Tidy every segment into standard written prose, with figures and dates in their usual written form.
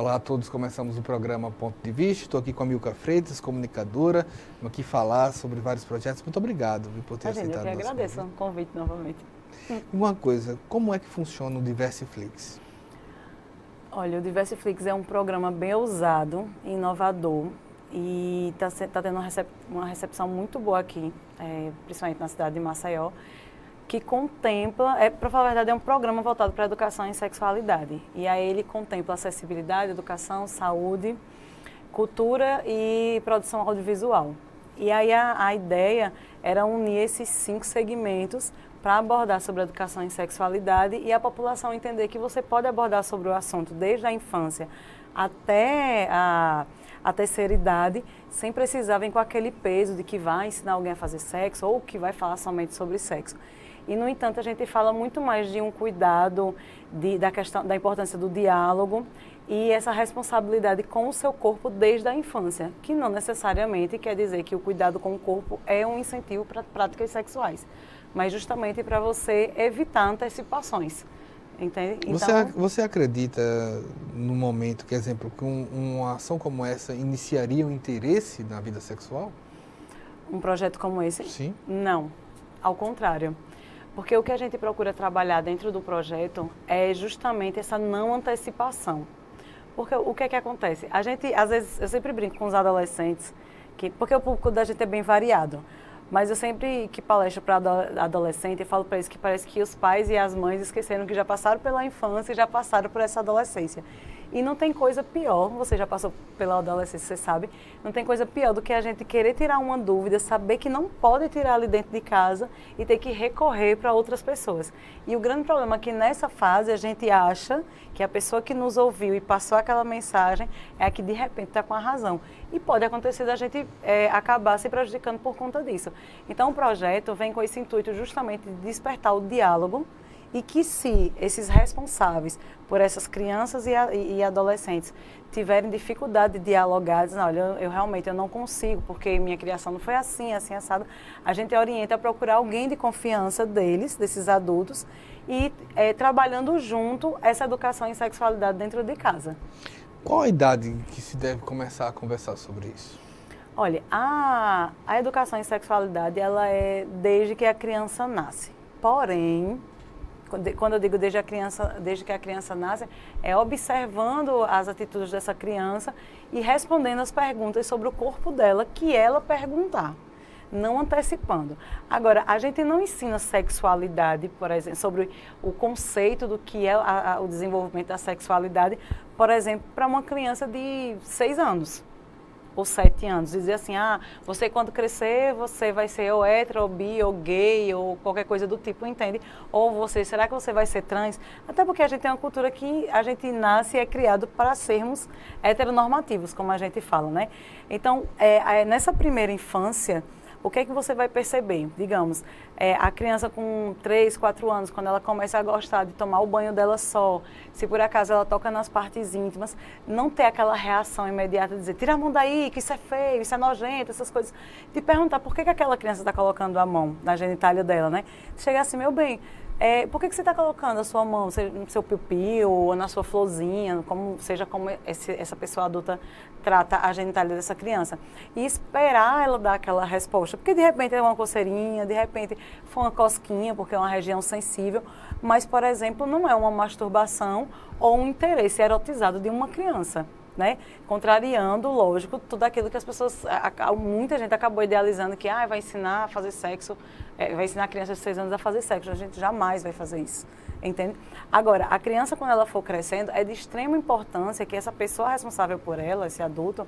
Olá a todos, começamos o programa Ponto de Vista. Estou aqui com a Milka Freitas, comunicadora. Vamos aqui falar sobre vários projetos. Muito obrigado por ter aceitado o nosso convite. Eu que agradeço o convite novamente. Uma coisa, como é que funciona o Diversiflix? Olha, o Diversiflix é um programa bem ousado, inovador e está tendo uma recepção muito boa aqui, principalmente na cidade de Maceió, que contempla, para falar a verdade, é um programa voltado para a educação em sexualidade. E aí ele contempla acessibilidade, educação, saúde, cultura e produção audiovisual. E aí a ideia era unir esses 5 segmentos para abordar sobre a educação em sexualidade e a população entender que você pode abordar sobre o assunto desde a infância até a terceira idade, sem precisar vir com aquele peso de que vai ensinar alguém a fazer sexo ou que vai falar somente sobre sexo. E, no entanto, a gente fala muito mais de um cuidado da importância do diálogo e essa responsabilidade com o seu corpo desde a infância, que não necessariamente quer dizer que o cuidado com o corpo é um incentivo para práticas sexuais, mas justamente para você evitar antecipações. Entende? Então, você acredita no momento, por exemplo, que uma ação como essa iniciaria um interesse na vida sexual? Um projeto como esse? Sim. Não, ao contrário. Porque o que a gente procura trabalhar dentro do projeto é justamente essa não antecipação. Porque o que é que acontece? A gente, às vezes, eu sempre brinco com os adolescentes, porque o público da gente é bem variado, mas eu sempre que palestro para adolescente, eu falo para eles que parece que os pais e as mães esqueceram que já passaram pela infância e já passaram por essa adolescência. E não tem coisa pior, você já passou pela adolescência, você sabe, não tem coisa pior do que a gente querer tirar uma dúvida, saber que não pode tirar ali dentro de casa e ter que recorrer para outras pessoas. E o grande problema é que nessa fase a gente acha que a pessoa que nos ouviu e passou aquela mensagem é a que de repente está com a razão. E pode acontecer da gente acabar se prejudicando por conta disso. Então o projeto vem com esse intuito justamente de despertar o diálogo, e que se esses responsáveis por essas crianças e adolescentes tiverem dificuldade de dialogar, dizendo, olha, eu realmente não consigo, porque minha criação não foi assim, assado, a gente orienta a procurar alguém de confiança deles, desses adultos, e trabalhando junto essa educação em sexualidade dentro de casa. Qual a idade que se deve começar a conversar sobre isso? Olha, a educação em sexualidade, ela é desde que a criança nasce. Porém, quando eu digo desde que a criança nasce, é observando as atitudes dessa criança e respondendo as perguntas sobre o corpo dela que ela perguntar, não antecipando. Agora, a gente não ensina sexualidade, por exemplo, sobre o conceito do que é o desenvolvimento da sexualidade, por exemplo, para uma criança de 6 anos. Ou 7 anos, dizer assim, você quando crescer, você vai ser ou hétero, ou bi, ou gay, ou qualquer coisa do tipo, entende? Ou será que você vai ser trans? Até porque a gente tem uma cultura que a gente nasce e é criado para sermos heteronormativos, como a gente fala, né? Então, nessa primeira infância, o que é que você vai perceber? Digamos, a criança com 3, 4 anos, quando ela começa a gostar de tomar o banho dela só, se por acaso ela toca nas partes íntimas, não ter aquela reação imediata de dizer, tira a mão daí, que isso é feio, isso é nojento, essas coisas. De perguntar por que aquela criança está colocando a mão na genitália dela, né? Chegar assim, meu bem, por que você está colocando a sua mão no seu piu-piu ou na sua florzinha, seja como essa pessoa adulta trata a genitália dessa criança. E esperar ela dar aquela resposta. Porque de repente é uma coceirinha, de repente foi uma cosquinha, porque é uma região sensível. Mas, por exemplo, não é uma masturbação ou um interesse erotizado de uma criança. Né? Contrariando, lógico, tudo aquilo que as pessoas, muita gente acabou idealizando que vai ensinar a fazer sexo, vai ensinar a criança de 6 anos a fazer sexo. A gente jamais vai fazer isso, entende? Agora, a criança, quando ela for crescendo, é de extrema importância que essa pessoa responsável por ela, esse adulto,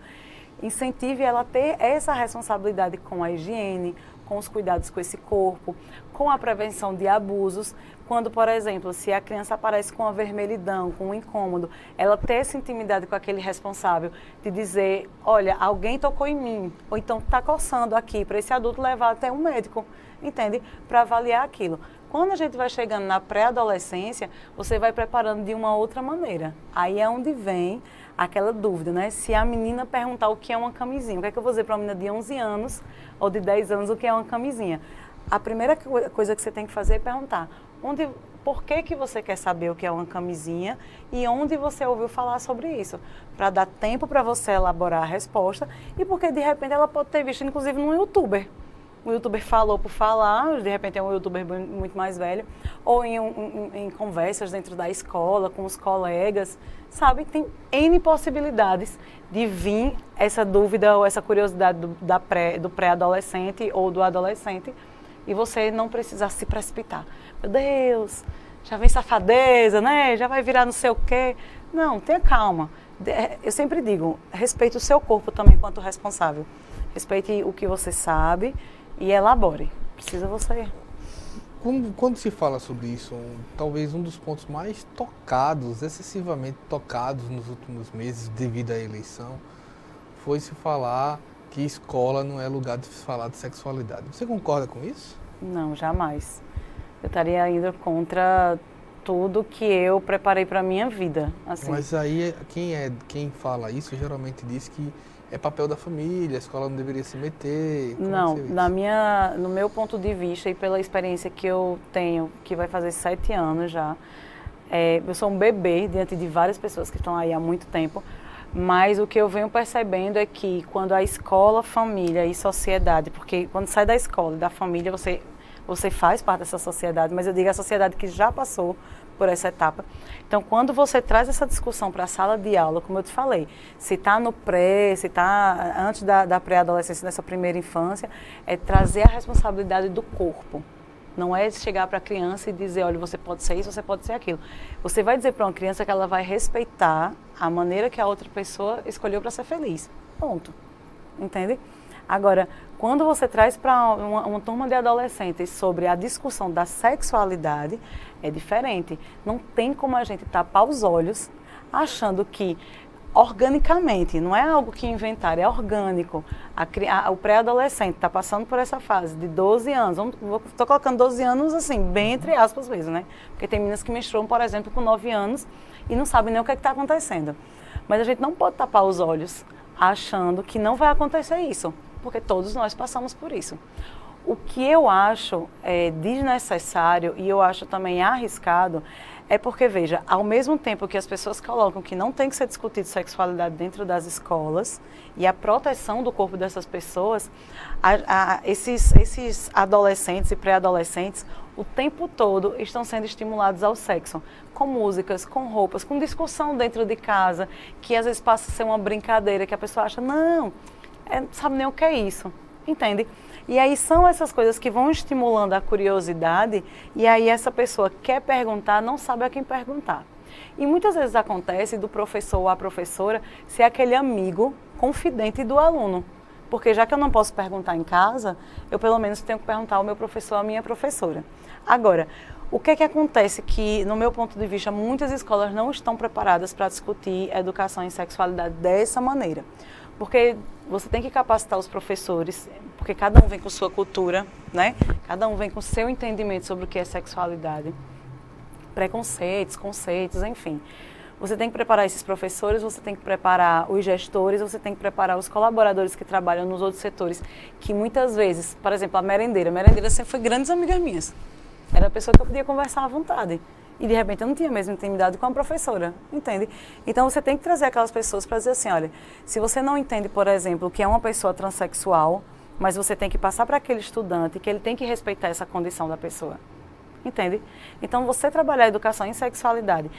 incentive ela a ter essa responsabilidade com a higiene, com os cuidados com esse corpo, com a prevenção de abusos. Quando, por exemplo, se a criança aparece com uma vermelhidão, com um incômodo, ela ter essa intimidade com aquele responsável de dizer, olha, alguém tocou em mim, ou então está coçando aqui, para esse adulto levar até um médico, entende? Para avaliar aquilo. Quando a gente vai chegando na pré-adolescência, você vai preparando de uma outra maneira. Aí é onde vem aquela dúvida, né? Se a menina perguntar o que é uma camisinha, o que é que eu vou dizer para uma menina de 11 anos ou de 10 anos o que é uma camisinha? A primeira coisa que você tem que fazer é perguntar, Por que que você quer saber o que é uma camisinha e onde você ouviu falar sobre isso? Para dar tempo para você elaborar a resposta e porque de repente ela pode ter visto, inclusive, num youtuber. O youtuber falou por falar, de repente é um youtuber muito mais velho, ou em conversas dentro da escola, com os colegas, sabe? Tem N possibilidades de vir essa dúvida ou essa curiosidade do pré-adolescente ou do adolescente e você não precisar se precipitar. Meu Deus, já vem safadeza, né? Já vai virar não sei o quê. Não, tenha calma. Eu sempre digo, respeite o seu corpo também quanto responsável. Respeite o que você sabe e elabore. Precisa você. Quando se fala sobre isso, talvez um dos pontos mais tocados, excessivamente tocados nos últimos meses devido à eleição, foi se falar que escola não é lugar de se falar de sexualidade. Você concorda com isso? Não, jamais. Eu estaria indo contra tudo que eu preparei para a minha vida. Assim. Mas aí quem fala isso geralmente diz que é papel da família, a escola não deveria se meter. Não, no meu ponto de vista e pela experiência que eu tenho, que vai fazer 7 anos já, eu sou um bebê diante de várias pessoas que estão aí há muito tempo, mas o que eu venho percebendo é que quando a escola, família e sociedade, porque quando sai da escola e da família, você faz parte dessa sociedade, mas eu digo a sociedade que já passou por essa etapa. Então, quando você traz essa discussão para a sala de aula, como eu te falei, se está no pré, se está antes da pré-adolescência, nessa primeira infância, é trazer a responsabilidade do corpo. Não é chegar para a criança e dizer, olha, você pode ser isso, você pode ser aquilo. Você vai dizer para uma criança que ela vai respeitar a maneira que a outra pessoa escolheu para ser feliz. Ponto. Entende? Agora, quando você traz para uma turma de adolescentes sobre a discussão da sexualidade, é diferente. Não tem como a gente tapar os olhos achando que, organicamente, não é algo que inventaram, é orgânico. O pré-adolescente está passando por essa fase de 12 anos, estou colocando 12 anos assim, bem entre aspas mesmo, né? Porque tem meninas que menstruam, por exemplo, com 9 anos e não sabem nem o que está acontecendo. Mas a gente não pode tapar os olhos achando que não vai acontecer isso, porque todos nós passamos por isso. O que eu acho desnecessário e eu acho também arriscado é porque, veja, ao mesmo tempo que as pessoas colocam que não tem que ser discutido sexualidade dentro das escolas e a proteção do corpo dessas pessoas, esses adolescentes e pré-adolescentes o tempo todo estão sendo estimulados ao sexo, com músicas, com roupas, com discussão dentro de casa, que às vezes passa a ser uma brincadeira, que a pessoa acha, não sabe nem o que é isso, entende? E aí são essas coisas que vão estimulando a curiosidade e aí essa pessoa quer perguntar, não sabe a quem perguntar. E muitas vezes acontece do professor ou a professora ser aquele amigo confidente do aluno. Porque já que eu não posso perguntar em casa, eu pelo menos tenho que perguntar ao meu professor, à minha professora. Agora, o que é que acontece que, no meu ponto de vista, muitas escolas não estão preparadas para discutir educação em sexualidade dessa maneira? Porque você tem que capacitar os professores, porque cada um vem com sua cultura, né? Cada um vem com seu entendimento sobre o que é sexualidade, preconceitos, conceitos, enfim. Você tem que preparar esses professores, você tem que preparar os gestores, você tem que preparar os colaboradores que trabalham nos outros setores, que muitas vezes, por exemplo, a merendeira sempre foi grandes amigas minhas. Era a pessoa que eu podia conversar à vontade. E, de repente, eu não tinha a mesma intimidade com a professora, entende? Então, você tem que trazer aquelas pessoas para dizer assim, olha, se você não entende, por exemplo, o que é uma pessoa transexual, mas você tem que passar para aquele estudante que ele tem que respeitar essa condição da pessoa, entende? Então, você trabalhar a educação em sexualidade,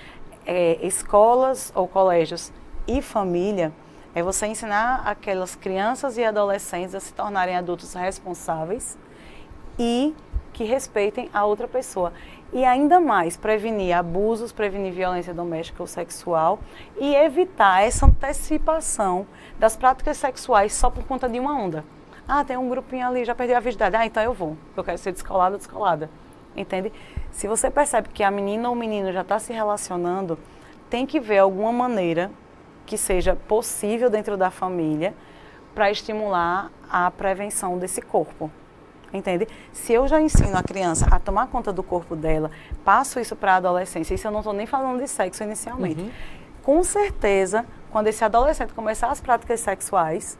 escolas ou colégios e família, é você ensinar aquelas crianças e adolescentes a se tornarem adultos responsáveis e que respeitem a outra pessoa. E ainda mais, prevenir abusos, prevenir violência doméstica ou sexual e evitar essa antecipação das práticas sexuais só por conta de uma onda. Ah, tem um grupinho ali, já perdeu a virgindade. Ah, então eu vou. Eu quero ser descolada ou descolada. Entende? Se você percebe que a menina ou o menino já está se relacionando, tem que ver alguma maneira que seja possível dentro da família para estimular a prevenção desse corpo. Entende? Se eu já ensino a criança a tomar conta do corpo dela, passo isso para a adolescência, isso eu não estou nem falando de sexo inicialmente. Com certeza, quando esse adolescente começar as práticas sexuais,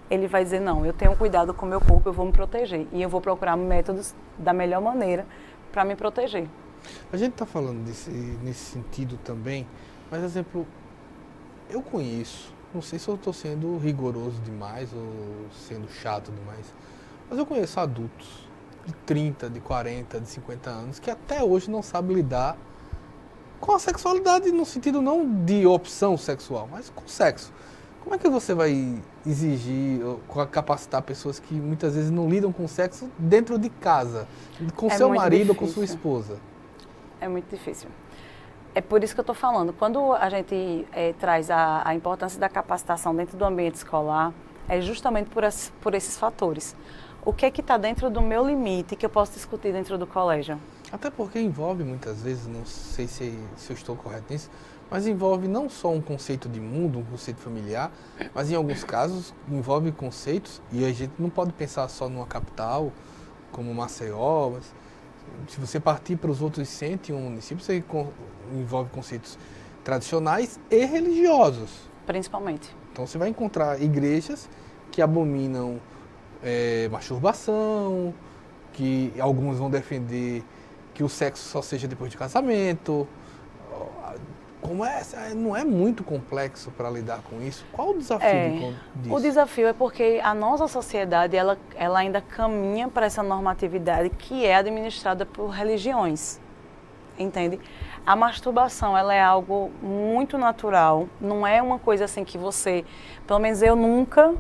ele vai dizer, não, eu tenho cuidado com o meu corpo, eu vou me proteger. E eu vou procurar métodos da melhor maneira para me proteger. A gente está falando nesse sentido também, mas, exemplo, eu conheço, não sei se eu estou sendo rigoroso demais ou sendo chato demais, mas eu conheço adultos de 30, de 40, de 50 anos que até hoje não sabem lidar com a sexualidade no sentido não de opção sexual, mas com sexo. Como é que você vai exigir, capacitar pessoas que muitas vezes não lidam com sexo dentro de casa, com seu marido ou com sua esposa? É muito difícil. É por isso que eu estou falando. Quando a gente traz a importância da capacitação dentro do ambiente escolar, é justamente por esses fatores. O que é que está dentro do meu limite que eu posso discutir dentro do colégio? Até porque envolve muitas vezes, não sei se eu estou correto nisso, mas envolve não só um conceito de mundo, um conceito familiar, mas em alguns casos envolve conceitos, e a gente não pode pensar só numa capital, como Maceió, mas se você partir para os outros 101 municípios, você envolve conceitos tradicionais e religiosos. Principalmente. Então você vai encontrar igrejas que abominam masturbação, que alguns vão defender que o sexo só seja depois de casamento. Não é muito complexo para lidar com isso? Qual o desafio disso? O desafio é porque a nossa sociedade ela ainda caminha para essa normatividade que é administrada por religiões, entende? A masturbação ela é algo muito natural, não é uma coisa assim que você, pelo menos eu nunca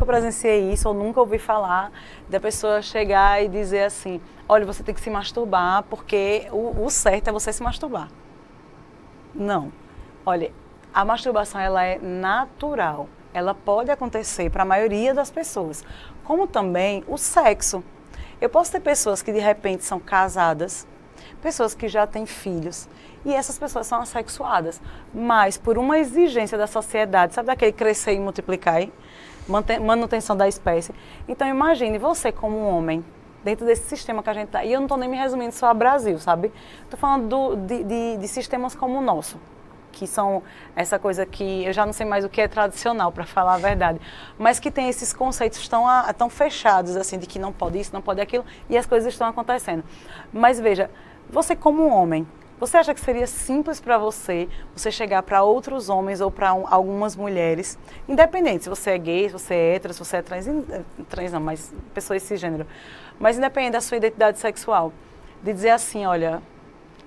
presenciei isso, ou nunca ouvi falar da pessoa chegar e dizer assim, olha, você tem que se masturbar porque o certo é você se masturbar. Não. Olha, a masturbação ela é natural. Ela pode acontecer para a maioria das pessoas. Como também o sexo. Eu posso ter pessoas que de repente são casadas, pessoas que já têm filhos, e essas pessoas são assexuadas. Mas por uma exigência da sociedade, sabe daquele crescer e multiplicar, manutenção da espécie. Então imagine você como um homem, dentro desse sistema que a gente está. E eu não estou nem me resumindo só ao Brasil, sabe? Estou falando de sistemas como o nosso, que são essa coisa que eu já não sei mais o que é tradicional, para falar a verdade, mas que tem esses conceitos tão fechados, assim, de que não pode isso, não pode aquilo, e as coisas estão acontecendo. Mas veja, você como um homem, você acha que seria simples para você chegar para outros homens ou para algumas mulheres, independente se você é gay, se você é hétero, se você é trans não, mas pessoas cisgênero, mas independente da sua identidade sexual, de dizer assim, olha,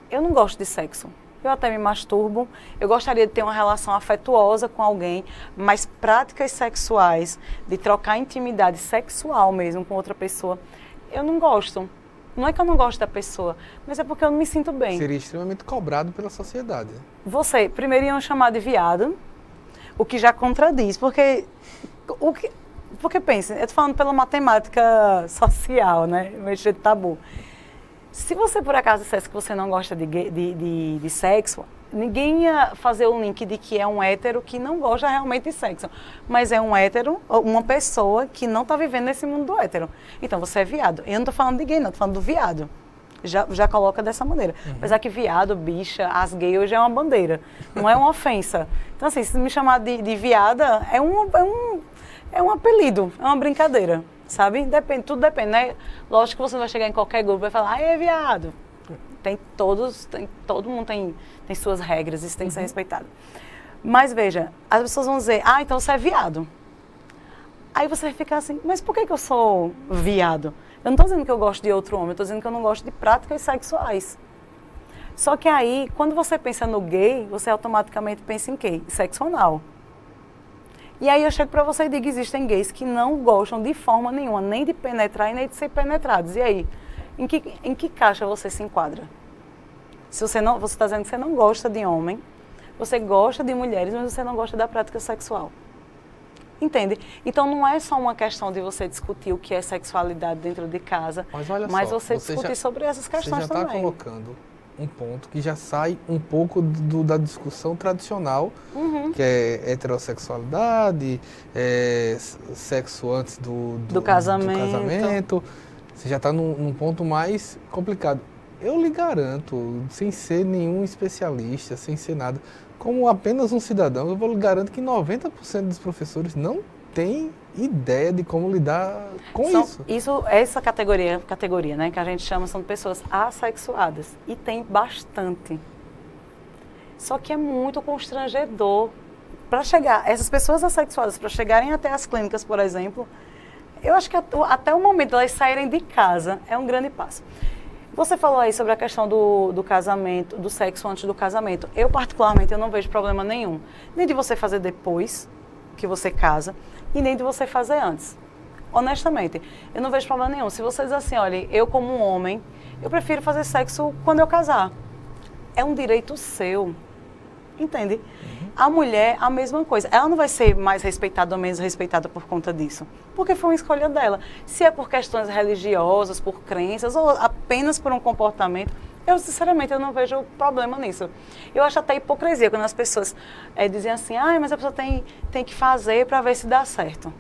eu não gosto de sexo, eu até me masturbo, eu gostaria de ter uma relação afetuosa com alguém, mas práticas sexuais, de trocar intimidade sexual mesmo com outra pessoa, eu não gosto. Não é que eu não gosto da pessoa, mas é porque eu não me sinto bem. Seria extremamente cobrado pela sociedade. Você, primeiro iam chamar de viado, o que já contradiz, porque pensa, eu estou falando pela matemática social, né, mexer de tabu. Se você por acaso dissesse que você não gosta de sexo, ninguém ia fazer o link de que é um hétero que não gosta realmente de sexo. Mas é um hétero, uma pessoa que não está vivendo nesse mundo do hétero. Então você é viado. Eu não estou falando de gay, não, estou falando do viado. Já coloca dessa maneira. Apesar que viado, bicha, as gays hoje é uma bandeira. Não é uma ofensa. Então assim, se me chamar de viada, é um apelido, é uma brincadeira. Sabe? Tudo depende, né? Lógico que você vai chegar em qualquer grupo e vai falar, é viado. Todo mundo tem suas regras, isso tem que ser respeitado. Mas veja, as pessoas vão dizer, então você é viado. Aí você vai ficar assim, mas por que eu sou viado? Eu não estou dizendo que eu gosto de outro homem, eu estou dizendo que eu não gosto de práticas sexuais. Só que aí, quando você pensa no gay, você automaticamente pensa em quê? Sexo anal. E aí eu chego para você e digo, existem gays que não gostam de forma nenhuma, nem de penetrar e nem de ser penetrados. E aí? Em que caixa você se enquadra? Se você está dizendo que você não gosta de homem, você gosta de mulheres, mas você não gosta da prática sexual. Entende? Então não é só uma questão de você discutir o que é sexualidade dentro de casa, mas você discutir sobre essas questões também. Você já está colocando um ponto que já sai um pouco da discussão tradicional, que é heterossexualidade, sexo antes do casamento. Você já está num ponto mais complicado. Eu lhe garanto, sem ser nenhum especialista, sem ser nada, como apenas um cidadão, eu lhe garanto que 90% dos professores não tem ideia de como lidar com isso. Essa categoria, né, que a gente chama, são de pessoas assexuadas. E tem bastante. Só que é muito constrangedor. Para chegar, essas pessoas assexuadas, para chegarem até as clínicas, por exemplo, eu acho que até o momento de elas saírem de casa é um grande passo. Você falou aí sobre a questão do casamento, do sexo antes do casamento. Eu, particularmente, eu não vejo problema nenhum. Nem de você fazer depois que você casa e nem de você fazer antes. Honestamente, eu não vejo problema nenhum. Se você diz assim, olha, eu como um homem, eu prefiro fazer sexo quando eu casar. É um direito seu. Entende? A mulher, a mesma coisa. Ela não vai ser mais respeitada ou menos respeitada por conta disso. Porque foi uma escolha dela. Se é por questões religiosas, por crenças, ou apenas por um comportamento, eu, sinceramente, eu não vejo problema nisso. Eu acho até hipocrisia quando as pessoas dizem assim, mas a pessoa tem que fazer para ver se dá certo.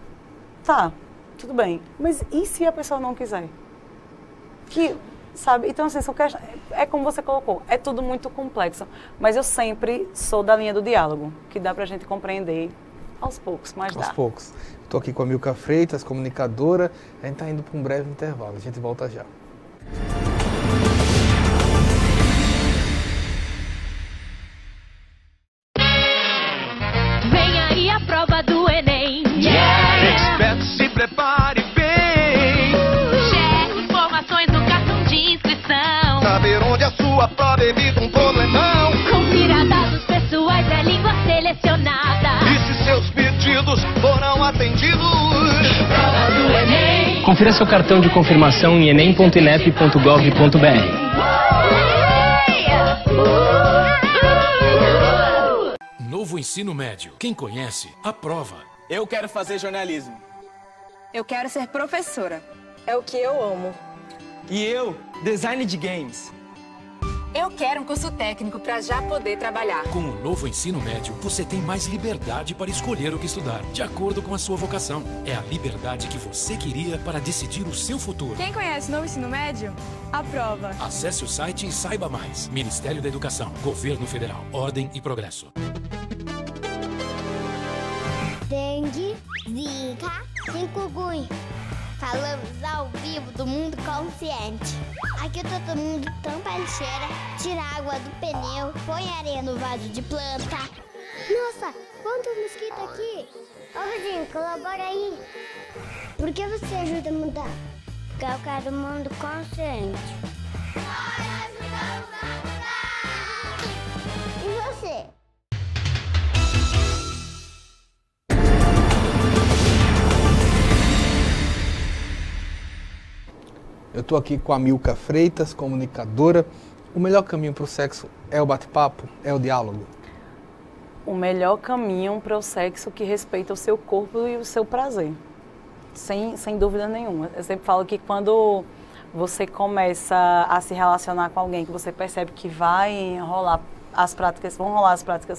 Tá, tudo bem. Mas e se a pessoa não quiser? Sabe? Então, assim, é como você colocou, é tudo muito complexo. Mas eu sempre sou da linha do diálogo, que dá pra gente compreender aos poucos, mas dá. Aos poucos. Estou aqui com a Milka Freitas, comunicadora. A gente está indo para um breve intervalo. A gente volta já. Vem aí a prova do Enem. Expert, se prepare bem. Cheque informações no cartão de inscrição. Saber onde a sua prova evita um problemão. Confira dados pessoais, é língua selecionada. E se seus pedidos foram atendidos? Prova do Enem. Confira seu cartão de confirmação em enem.inep.gov.br. Novo ensino médio. Quem conhece, aprova. Eu quero fazer jornalismo. Eu quero ser professora. É o que eu amo. E eu, design de games. Eu quero um curso técnico para já poder trabalhar. Com o novo ensino médio, você tem mais liberdade para escolher o que estudar, de acordo com a sua vocação. É a liberdade que você queria para decidir o seu futuro. Quem conhece o novo ensino médio? Aprova. Acesse o site e saiba mais. Ministério da Educação, Governo Federal, Ordem e Progresso. Dengue, zika, chikungunya. Falamos ao vivo do Mundo Consciente. Aqui todo mundo tampa a lixeira, tira a água do pneu, põe areia no vaso de planta. Nossa, quantos mosquitos aqui! Ô vizinho, colabora aí. Por que você ajuda a mudar? Porque eu quero um mundo consciente. E você? Eu estou aqui com a Milka Freitas, comunicadora. O melhor caminho para o sexo é o bate-papo? É o diálogo? O melhor caminho para o sexo que respeita o seu corpo e o seu prazer. Sem dúvida nenhuma. Eu sempre falo que quando você começa a se relacionar com alguém que você percebe que vão rolar as práticas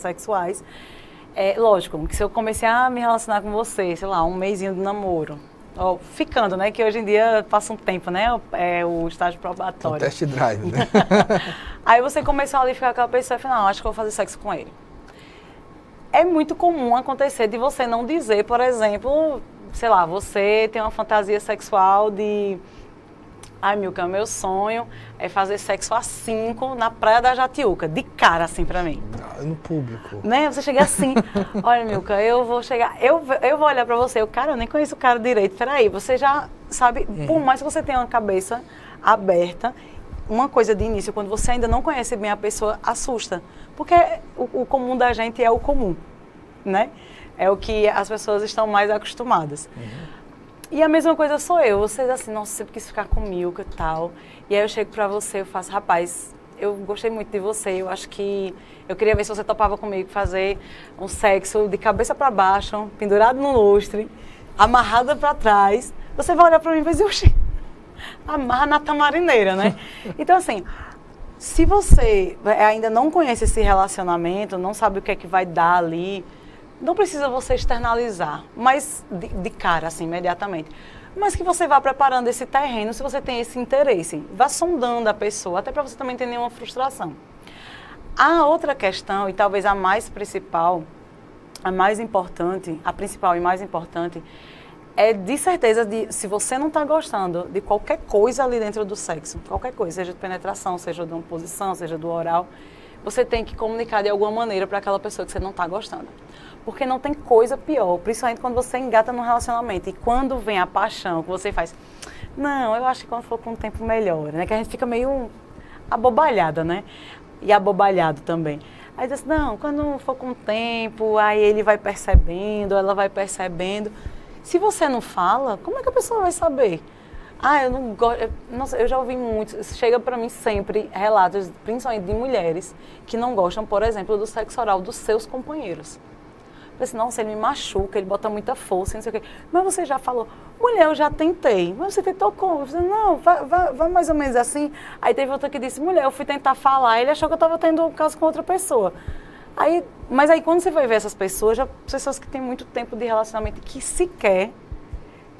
sexuais, lógico, que se eu comecei a me relacionar com você, sei lá, um mesinho de namoro, ou ficando, né, que hoje em dia passa um tempo, né, é o estágio probatório. O test drive, né? Aí você começou ali a ficar com aquela pessoa e falou, não, acho que eu vou fazer sexo com ele. É muito comum acontecer de você não dizer, por exemplo, sei lá, você tem uma fantasia sexual de... Ai, Milka, meu sonho é fazer sexo às 5 na Praia da Jatiuca, de cara, assim, pra mim. No público. Né? Você chega assim, olha, Milka, eu vou chegar, eu vou olhar pra você, cara, eu nem conheço o cara direito, peraí, você já sabe, por mais que você tenha uma cabeça aberta, uma coisa de início, quando você ainda não conhece bem a pessoa, assusta. Porque o comum da gente é o comum, né? É o que as pessoas estão mais acostumadas. E a mesma coisa sou eu. Vocês assim, nossa, sempre quis ficar com Milka e tal. E aí eu chego pra você, eu faço, rapaz, eu gostei muito de você, eu acho que... Eu queria ver se você topava comigo fazer um sexo de cabeça pra baixo, pendurado no lustre, amarrada pra trás. Você vai olhar pra mim e vai dizer, oxi, amarra na tamarineira, né? Então assim, se você ainda não conhece esse relacionamento, não sabe o que é que vai dar ali, não precisa você externalizar, mas de cara, assim, imediatamente. Mas que você vá preparando esse terreno, se você tem esse interesse. Vá sondando a pessoa, até para você também ter nenhuma frustração. A outra questão, e talvez a mais principal, a mais importante, a principal e mais importante, é de certeza de, se você não está gostando de qualquer coisa ali dentro do sexo, qualquer coisa, seja de penetração, seja de uma posição, seja do oral, você tem que comunicar de alguma maneira para aquela pessoa que você não está gostando. Porque não tem coisa pior, principalmente quando você engata num relacionamento e quando vem a paixão, que você faz, não, eu acho que quando for com um tempo melhor, né? Que a gente fica meio abobalhada, né? E abobalhado também. Aí diz, não, quando for com o tempo, aí ele vai percebendo, ela vai percebendo. Se você não fala, como é que a pessoa vai saber? Ah, eu não gosto. Nossa, eu já ouvi muito. Chega para mim sempre relatos, principalmente de mulheres, que não gostam, por exemplo, do sexo oral dos seus companheiros. Eu pensei, nossa, ele me machuca, ele bota muita força, não sei o quê. Mas você já falou, mulher, eu já tentei. Mas você tentou como? Eu falei, não, vai mais ou menos assim. Aí teve outra que disse, mulher, eu fui tentar falar, ele achou que eu estava tendo um caso com outra pessoa. Mas aí quando você vai ver essas pessoas, já pessoas que têm muito tempo de relacionamento, que sequer,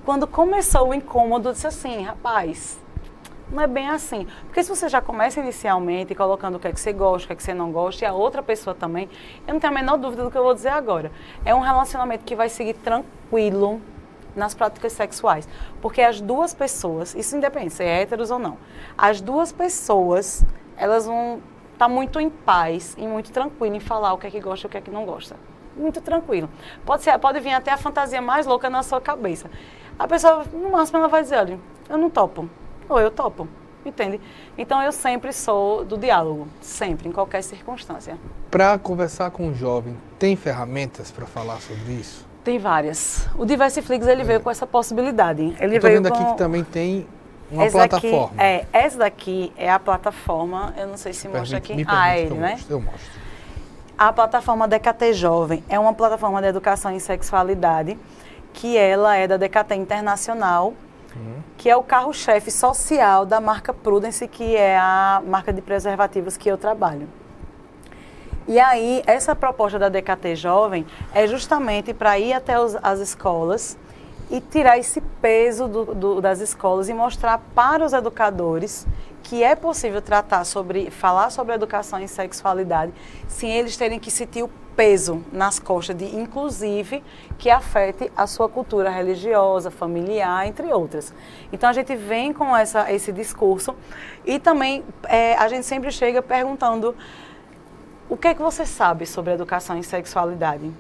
quando começou o incômodo, disse assim, rapaz, não é bem assim. Porque se você já começa inicialmente colocando o que é que você gosta, o que é que você não gosta, e a outra pessoa também, eu não tenho a menor dúvida do que eu vou dizer agora. É um relacionamento que vai seguir tranquilo nas práticas sexuais. Porque as duas pessoas, isso independente se é héteros ou não, as duas pessoas, elas vão estar muito em paz e muito tranquilo em falar o que é que gosta e o que é que não gosta. Muito tranquilo. Pode vir até a fantasia mais louca na sua cabeça. A pessoa, no máximo, ela vai dizer, olha, eu não topo. Ou eu topo. Entende? Então, eu sempre sou do diálogo. Sempre, em qualquer circunstância. Para conversar com um jovem, tem ferramentas para falar sobre isso? Tem várias. O Diversiflix, ele veio com essa possibilidade. Ele Estou veio vendo com... aqui que também tem uma plataforma. Essa daqui é a plataforma, eu não sei se mostra aqui. Ele, né? Eu mostro. A plataforma DKT Jovem é uma plataforma de educação em sexualidade, que ela é da DKT Internacional, que é o carro-chefe social da marca Prudence, que é a marca de preservativos que eu trabalho. E aí, essa proposta da DKT Jovem é justamente para ir até as escolas e tirar esse peso das escolas e mostrar para os educadores que é possível falar sobre educação em sexualidade sem eles terem que sentir o peso nas costas de, inclusive, que afete a sua cultura religiosa, familiar, entre outras. Então, a gente vem com esse discurso e também a gente sempre chega perguntando o que é que você sabe sobre educação em sexualidade?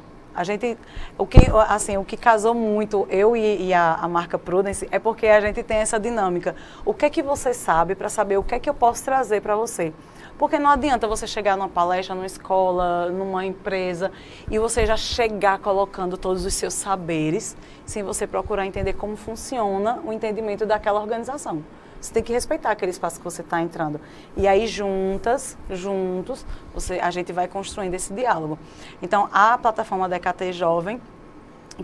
O que casou muito eu e a marca Prudence é porque a gente tem essa dinâmica. O que é que você sabe para saber o que é que eu posso trazer para você? Porque não adianta você chegar numa palestra, numa escola, numa empresa e você já chegar colocando todos os seus saberes sem você procurar entender como funciona o entendimento daquela organização. Você tem que respeitar aquele espaço que você está entrando. E aí, juntos, a gente vai construindo esse diálogo. Então, a plataforma DKT Jovem,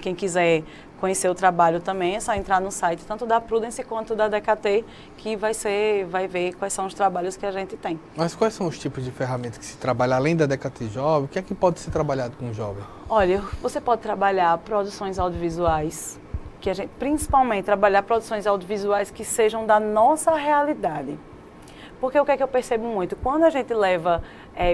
quem quiser conhecer o trabalho também, é só entrar no site, tanto da Prudence quanto da DKT, que vai ver quais são os trabalhos que a gente tem. Mas quais são os tipos de ferramentas que se trabalha, além da DKT Jovem? O que é que pode ser trabalhado com o jovem? Olha, você pode trabalhar produções audiovisuais, principalmente trabalhar produções audiovisuais que sejam da nossa realidade. Porque o que é que eu percebo muito? Quando a gente leva,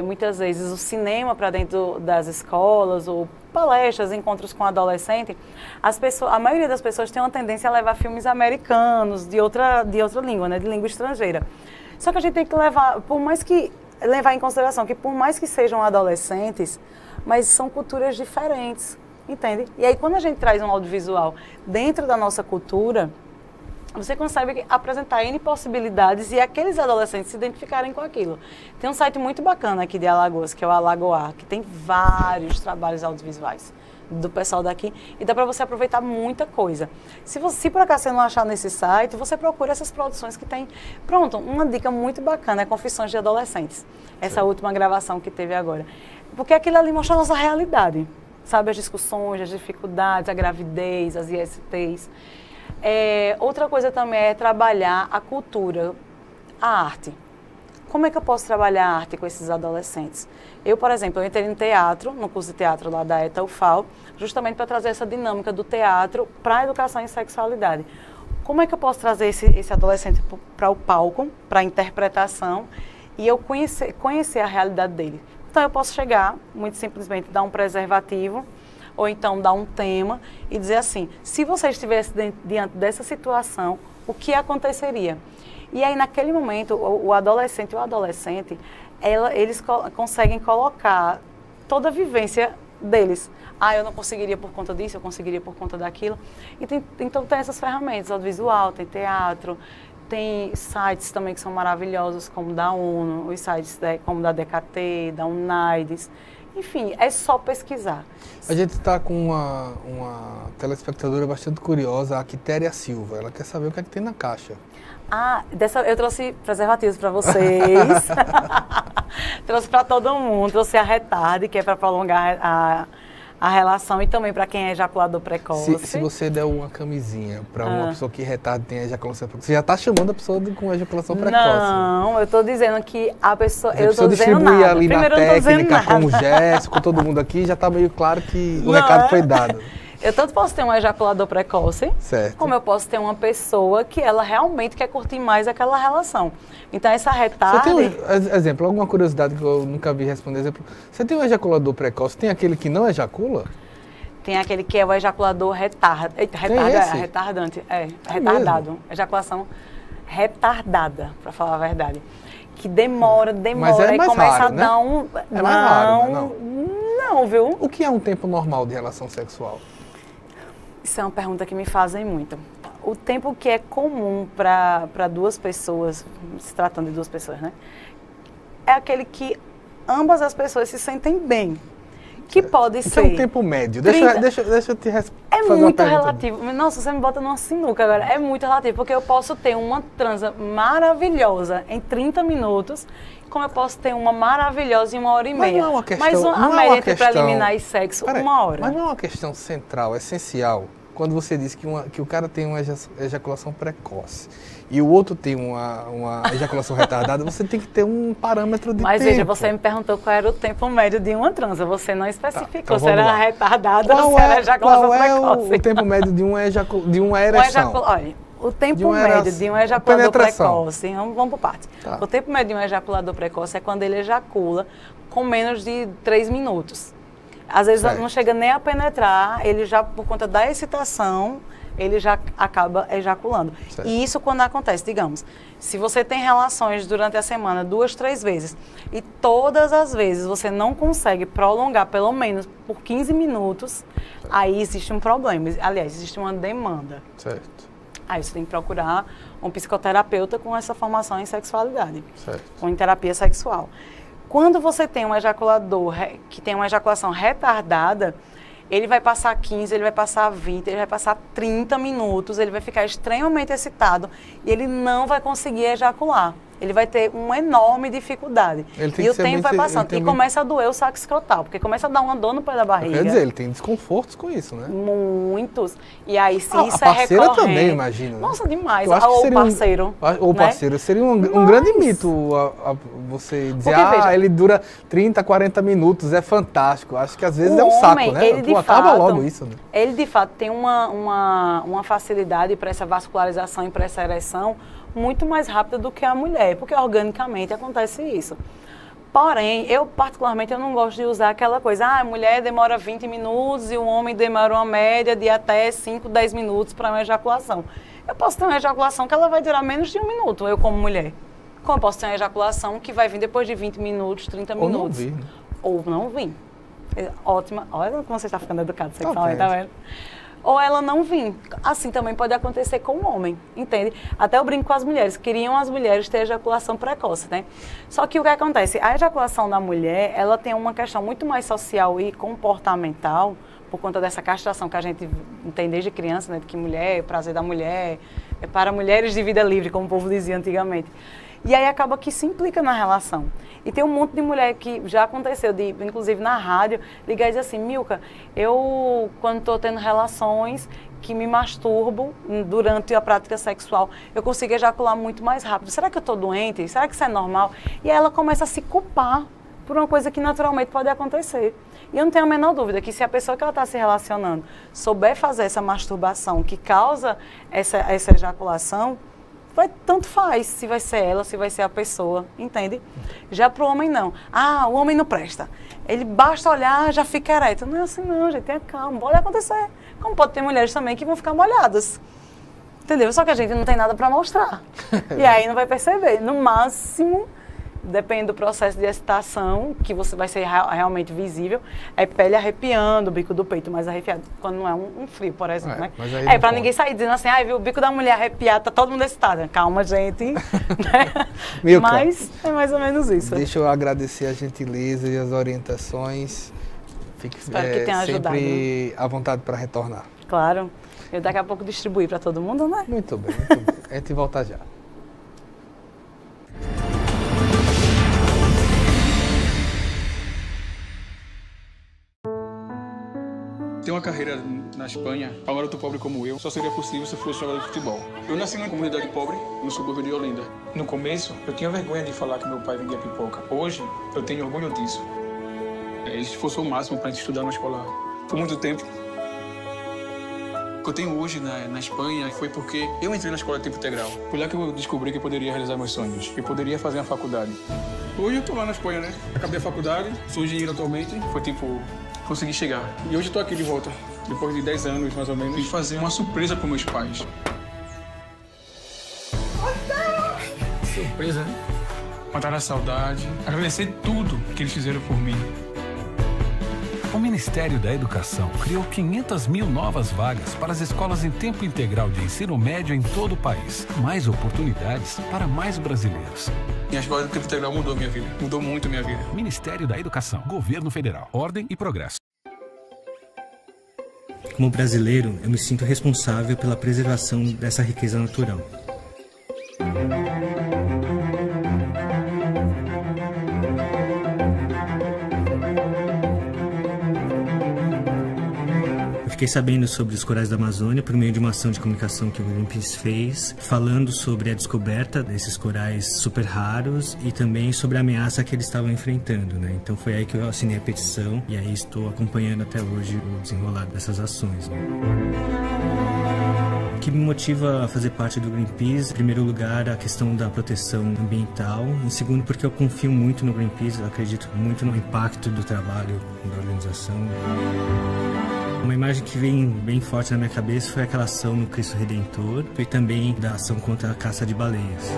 muitas vezes, o cinema para dentro das escolas, ou palestras, encontros com adolescente, a maioria das pessoas tem uma tendência a levar filmes americanos, de outra língua, né, de língua estrangeira. Só que a gente tem que levar em consideração que por mais que sejam adolescentes, mas são culturas diferentes. Entende? E aí, quando a gente traz um audiovisual dentro da nossa cultura, você consegue apresentar N possibilidades e aqueles adolescentes se identificarem com aquilo. Tem um site muito bacana aqui de Alagoas, que é o Alagoar, que tem vários trabalhos audiovisuais do pessoal daqui e dá para você aproveitar muita coisa. Se por acaso você não achar nesse site, você procura essas produções que tem. Pronto, uma dica muito bacana é Confissões de Adolescentes. Essa última gravação que teve agora. Porque aquilo ali mostra a nossa realidade. Sabe, as discussões, as dificuldades, a gravidez, as ISTs. Outra coisa também é trabalhar a cultura, a arte. Como é que eu posso trabalhar a arte com esses adolescentes? Eu, por exemplo, eu entrei no teatro, no curso de teatro lá da ETA UFAL, justamente para trazer essa dinâmica do teatro para a educação em sexualidade. Como é que eu posso trazer esse adolescente para o palco, para a interpretação, e eu conhecer a realidade dele? Então, eu posso chegar, muito simplesmente, dar um preservativo, ou então dar um tema e dizer assim, se você estivesse diante dessa situação, o que aconteceria? E aí, naquele momento, o adolescente ou adolescente, eles conseguem colocar toda a vivência deles. Eu não conseguiria por conta disso, eu conseguiria por conta daquilo. Então, tem essas ferramentas, audiovisual, tem teatro, tem sites também que são maravilhosos, como da ONU, os sites como da DKT, da UNAIDS. Enfim, é só pesquisar. A gente está com uma telespectadora bastante curiosa, a Quitéria Silva. Ela quer saber o que é que tem na caixa. Eu trouxe preservativos para vocês. Trouxe para todo mundo. Trouxe a Retarde, que é para prolongar a relação, e também para quem é ejaculador precoce. Se você der uma camisinha para uma pessoa que retarde tem ejaculação precoce, você já está chamando a pessoa com ejaculação precoce. Não, eu estou dizendo que a pessoa... Eu estou dizendo nada. Ali primeiro, na técnica, com o Jéssico, com todo mundo aqui, já está meio claro que o recado foi dado. Eu tanto posso ter um ejaculador precoce, certo, como eu posso ter uma pessoa que ela realmente quer curtir mais aquela relação. Então, essa retarde... Você tem exemplo, alguma curiosidade que eu nunca vi responder? Exemplo, você tem um ejaculador precoce, tem aquele que não ejacula? Tem aquele que é o ejaculador retardante. Retardado. Mesmo? Ejaculação retardada, para falar a verdade. Que demora, Mas é e mais começa raro, a dar né? É mais raro, não, viu? O que é um tempo normal de relação sexual? Isso é uma pergunta que me fazem muito. O tempo que é comum para duas pessoas, se tratando de duas pessoas, né? É aquele que ambas as pessoas se sentem bem. Que pode ser... é um tempo médio. Deixa eu te responder. É muito relativo. Nossa, você me bota numa sinuca agora. É muito relativo, porque eu posso ter uma transa maravilhosa em 30 minutos, como eu posso ter uma maravilhosa em 1h30. Mas não é uma questão... Mas a média entre preliminar e sexo, 1 hora. Mas não é uma questão central, essencial, quando você diz que o cara tem uma ejaculação precoce e o outro tem uma ejaculação retardada, você tem que ter um parâmetro de tempo. Mas veja, você me perguntou qual era o tempo médio de uma transa, você não especificou então se era retardada ou se era ejaculação precoce. Qual é o tempo médio de uma ereção? Olha, o tempo médio de um ejaculador precoce, vamos por parte. Tá. O tempo médio de um ejaculador precoce é quando ele ejacula com menos de 3 minutos. Às vezes não chega nem a penetrar, ele já, por conta da excitação, ele já acaba ejaculando. Certo. E isso quando acontece, digamos, se você tem relações durante a semana 2, 3 vezes e todas as vezes você não consegue prolongar pelo menos por 15 minutos, aí existe um problema. Aliás, existe uma demanda. Certo. Aí você tem que procurar um psicoterapeuta com essa formação em sexualidade, certo, com terapia sexual. Quando você tem um ejaculador que tem uma ejaculação retardada, ele vai passar 15, ele vai passar 20, ele vai passar 30 minutos, ele vai ficar extremamente excitado e ele não vai conseguir ejacular. Ele vai ter uma enorme dificuldade. E o tempo vai passando. E começa a doer o saco escrotal, porque começa a dar uma dor no pé da barriga. Quer dizer, ele tem desconfortos com isso, né? Muitos. E aí, se isso é recorrente... A parceira também, imagina. Nossa, demais. Ou o parceiro. Ou parceiro. Seria um grande mito você dizer, veja, ele dura 30, 40 minutos, é fantástico. Acho que às vezes é um saco, né? Acaba logo isso, né? Ele, de fato, tem uma facilidade para essa vascularização e para essa ereção muito mais rápida do que a mulher, porque organicamente acontece isso. Porém, eu particularmente eu não gosto de usar aquela coisa, a mulher demora 20 minutos e o homem demora uma média de até 5, 10 minutos para uma ejaculação. Eu posso ter uma ejaculação que ela vai durar menos de 1 minuto, eu como mulher. Como eu posso ter uma ejaculação que vai vir depois de 20 minutos, 30 minutos. Ou não vir. Ótima. Olha como você está ficando educado sexualmente, tá vendo? Ou ela não vir. Assim também pode acontecer com o homem, entende? Até eu brinco com as mulheres, queriam as mulheres ter ejaculação precoce, né? Só que o que acontece? A ejaculação da mulher, ela tem uma questão muito mais social e comportamental, por conta dessa castração que a gente tem desde criança, né? De que mulher, o prazer da mulher, é para mulheres de vida livre, como o povo dizia antigamente. E aí acaba que se implica na relação. E tem um monte de mulher que já aconteceu, inclusive na rádio, ligar e dizer assim, Milka, eu quando estou tendo relações que me masturbo durante a prática sexual, eu consigo ejacular muito mais rápido. Será que eu estou doente? Será que isso é normal? E aí ela começa a se culpar por uma coisa que naturalmente pode acontecer. E eu não tenho a menor dúvida que se a pessoa que ela está se relacionando souber fazer essa masturbação que causa essa ejaculação, tanto faz se vai ser ela, se vai ser a pessoa, entende? Já para o homem não. O homem não presta. Ele basta olhar, já fica ereto. Não é assim não, gente, tenha calma, pode acontecer. Como pode ter mulheres também que vão ficar molhadas. Entendeu? Só que a gente não tem nada para mostrar. E aí não vai perceber. No máximo, depende do processo de excitação, que você vai ser realmente visível, é pele arrepiando, o bico do peito mais arrepiado, quando não é um frio, por exemplo, né? Para ninguém sair dizendo assim, viu, o bico da mulher arrepiado, tá todo mundo excitado. Calma, gente. Né? Mas é mais ou menos isso. Deixa eu agradecer a gentileza e as orientações. Fique Espero que tenha ajudado. Sempre à vontade para retornar. Claro. Eu daqui a pouco distribuir para todo mundo, né? Muito bem, muito bem. A gente volta já. Ter uma carreira na Espanha, para um garoto pobre como eu, só seria possível se fosse jogador de futebol. Eu nasci numa comunidade pobre, no subúrbio de Olinda. No começo, eu tinha vergonha de falar que meu pai vendia pipoca. Hoje, eu tenho orgulho disso. Ele se esforçou o máximo para a gente estudar na escola. Por muito tempo. O que eu tenho hoje na Espanha foi porque eu entrei na escola de tempo integral. Foi lá que eu descobri que eu poderia realizar meus sonhos, que eu poderia fazer uma faculdade. Hoje eu tô lá na Espanha, né? Acabei a faculdade, sou engenheiro atualmente, foi tipo, consegui chegar. E hoje eu tô aqui de volta, depois de 10 anos mais ou menos, e fazer uma surpresa para meus pais. Surpresa, né? Matar a saudade, agradecer tudo que eles fizeram por mim. O Ministério da Educação criou 500 mil novas vagas para as escolas em tempo integral de ensino médio em todo o país. Mais oportunidades para mais brasileiros. E a escola de tempo integral mudou minha vida. Mudou muito minha vida. Ministério da Educação, Governo Federal, Ordem e Progresso. Como brasileiro, eu me sinto responsável pela preservação dessa riqueza natural. Fiquei sabendo sobre os corais da Amazônia por meio de uma ação de comunicação que o Greenpeace fez, falando sobre a descoberta desses corais super raros e também sobre a ameaça que eles estavam enfrentando, né? Então foi aí que eu assinei a petição e aí estou acompanhando até hoje o desenrolar dessas ações, né? O que me motiva a fazer parte do Greenpeace, em primeiro lugar, a questão da proteção ambiental, em segundo, porque eu confio muito no Greenpeace, eu acredito muito no impacto do trabalho da organização. Uma imagem que vem bem forte na minha cabeça foi aquela ação no Cristo Redentor e também da ação contra a caça de baleias.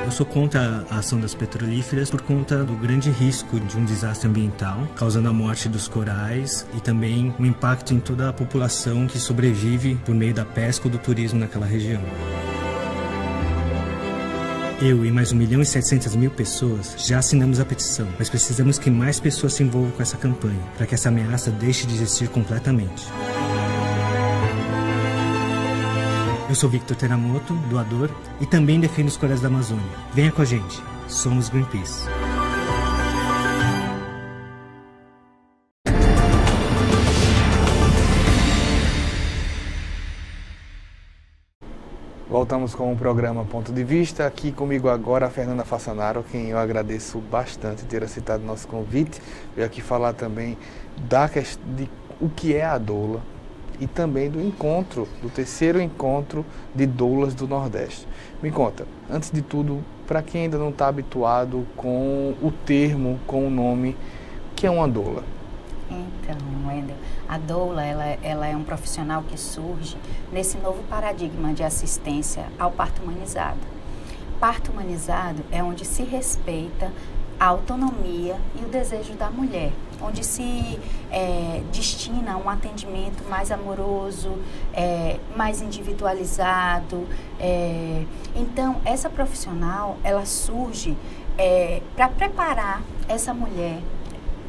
Eu sou contra a ação das petrolíferas por conta do grande risco de um desastre ambiental, causando a morte dos corais e também um impacto em toda a população que sobrevive por meio da pesca ou do turismo naquela região. Eu e mais 1.700.000 pessoas já assinamos a petição, mas precisamos que mais pessoas se envolvam com essa campanha, para que essa ameaça deixe de existir completamente. Eu sou Victor Teramoto, doador, e também defendo os corais da Amazônia. Venha com a gente, somos Greenpeace. Voltamos com o programa Ponto de Vista. Aqui comigo agora a Fernanda Fassanaro, quem eu agradeço bastante ter aceitado nosso convite. Veio aqui falar também de o que é a doula e também do terceiro encontro de doulas do Nordeste. Me conta, antes de tudo, para quem ainda não está habituado com o termo, com o nome, o que é uma doula? Então, Wendel, a doula ela é um profissional que surge nesse novo paradigma de assistência ao parto humanizado. Parto humanizado é onde se respeita a autonomia e o desejo da mulher, onde se destina um atendimento mais amoroso, mais individualizado. Então, essa profissional, ela surge para preparar essa mulher